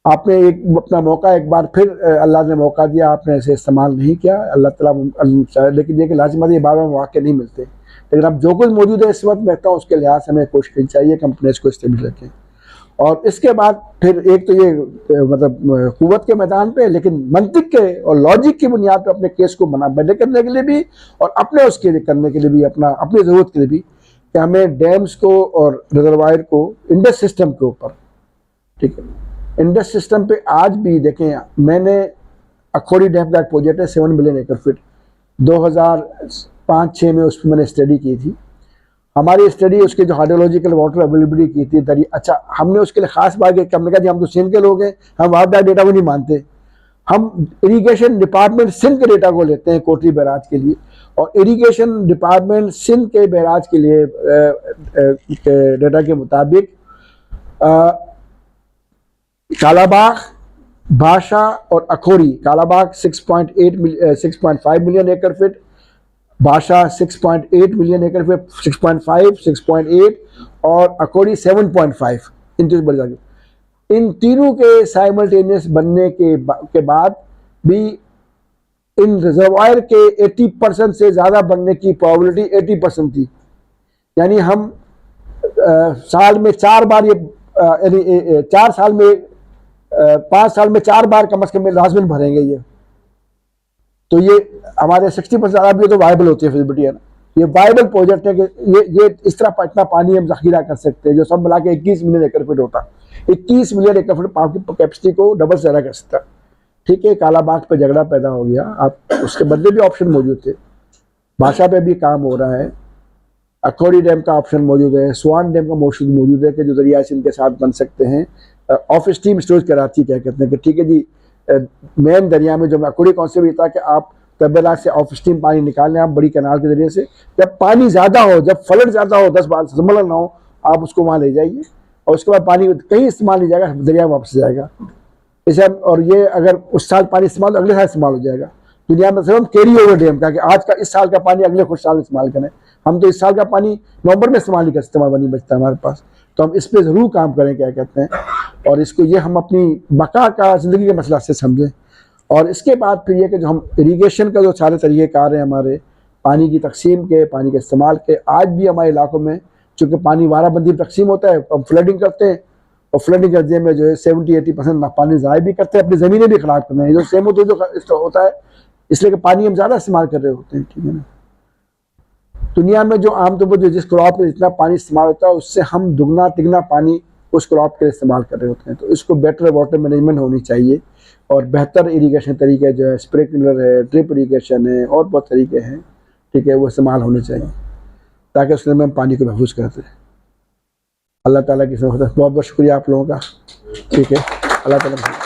[SPEAKER 5] आपने एक अपना मौका एक बार फिर अल्लाह ने मौका दिया, आपने इसे इस्तेमाल नहीं किया, अल्लाह ताला, लेकिन ये कि लाजिमत ये बार बार मौके नहीं मिलते, लेकिन अब जो कुछ मौजूद है इस वक्त बेहतर है, उसके लिहाज से हमें कोशिश करनी चाहिए कि हम अपने इसको स्टेबल रखें। और इसके बाद फिर एक तो ये मतलब कुव्वत के मैदान पे, लेकिन मंतिक के और लॉजिक की बुनियाद पर अपने केस को बड़े करने के लिए भी, और अपने उसके लिए करने के लिए भी, अपनी ज़रूरत के लिए भी, कि हमें डैम्स को और रिजर्वायर को इंडस सिस्टम के ऊपर, ठीक है, इंडस सिस्टम पे आज भी देखें, मैंने अखौरी डैम का एक प्रोजेक्ट है 7 मिलियन एकड़ फीट, 2005-6 में उस पर मैंने स्टडी की थी। हमारी स्टडी उसके जो हाइड्रोलॉजिकल वाटर अवेलेबिलिटी की थी दरिया, अच्छा हमने उसके लिए खास बात हमने कहा जी हम तो सिंध के लोग हैं, हम वापदा डेटा को नहीं मानते, हम इरीगेशन डिपार्टमेंट सिंध के डेटा को लेते हैं कोटली बैराज के लिए, और इरीगेशन डिपार्टमेंट सिंध के बैराज के लिए डेटा के मुताबिक कालाबाग, भाषा और अखौरी, कालाबाग 6.5 मिलियन एकड़ फीट, भाषा 6.8 मिलियन एकड़ फीट, 6.5, 6.8 और अखौरी 7.5, इन तीनों बढ़ जाएगी। इन तीनों के साइमल्टेनियस बनने के बाद भी इन रिजर्वायर के 80% से ज़्यादा बनने की प्रोबेबिलिटी 80% थी। यानी हम साल में 4 बार ये, यानी 4 साल में 5 साल में 4 बार कम से कम लाजमन भरेंगे ये, तो ये हमारे 60% ज़्यादा भी तो वायबल होती है फिजिबिलिटी, है ना। ये वायबल प्रोजेक्ट है कि ये इस तरह इतना पानी हम जखीरा कर सकते हैं, जो सब मिला के 21 मिलियन एकड़ फीट होता, 21 मिलियन एकड़ फीट पानी की कैपेसिटी को डबल से ज़्यादा कर सकता, ठीक है। कालाबाग पे झगड़ा पैदा हो गया, आप उसके बदले भी ऑप्शन मौजूद थे, भाषा पे भी काम हो रहा है, अखौरी डैम का ऑप्शन मौजूद है, स्वान डैम का ऑप्शन मौजूद है कि जो दरिया सिंध के साथ बन सकते हैं। ऑफ स्ट्रीम स्टोरेज कराची क्या कहते हैं कि ठीक है जी, मेन दरिया में जो अखौरी कॉन्सेप्ट ये था कि आप तबेला से ऑफ स्ट्रीम पानी निकाल लें आप बड़ी कैनाल के जरिए से, जब पानी ज़्यादा हो, जब फ्लड ज़्यादा हो, 10-12 संभल ना हो, आप उसको वहाँ ले जाइए, और उसके बाद पानी कहीं इस्तेमाल नहीं जाएगा, दरिया वापस जाएगा इसे। और ये अगर उस साल पानी इस्तेमाल तो अगले साल इस्तेमाल हो जाएगा। दुनिया में सिर्फ कैरी ओवर डैम का कि आज का इस साल का पानी अगले कुछ साल इस्तेमाल करें, हम तो इस साल का पानी नवंबर में इस्तेमाल नहीं कर सकते, हमारा नहीं बचता हमारे पास, तो हम इस पर ज़रूर काम करें क्या कहते हैं, और इसको ये हम अपनी बका का ज़िंदगी के मसला से समझें। और इसके बाद फिर ये कि जो हम इरीगेशन का जो सारे तरीक़ेकार हैं हमारे पानी की तकसीम के, पानी के इस्तेमाल के, आज भी हमारे इलाकों में चूँकि पानी वाराबंदी में तकसीम होता है, हम फ्लडिंग करते हैं, और फ्लडिंग करने में जो है 70-80% पानी ज़ाय भी करते हैं, अपनी ज़मीनें भी ख़राब करते हैं, जो सेम जो होता है, इसलिए कि पानी हम ज़्यादा इस्तेमाल कर रहे होते हैं, ठीक है ना। दुनिया में जो आमतौर पर जो जिस क्रॉप में जितना पानी इस्तेमाल होता है उससे हम दुगना तिगना पानी उस क्रॉप के लिए इस्तेमाल कर रहे होते हैं, तो इसको बेटर वाटर मैनेजमेंट होनी चाहिए, और बेहतर इरीगेशन तरीके जो है, स्प्रिंकलर है, ड्रिप इरीगेशन है, और बहुत तरीके हैं, ठीक है, वो इस्तेमाल होने चाहिए ताकि उसमें हम पानी को महफूज करते हैं। अल्लाह ताला की बहुत बहुत शुक्रिया आप लोगों का, ठीक है, अल्लाह ताला।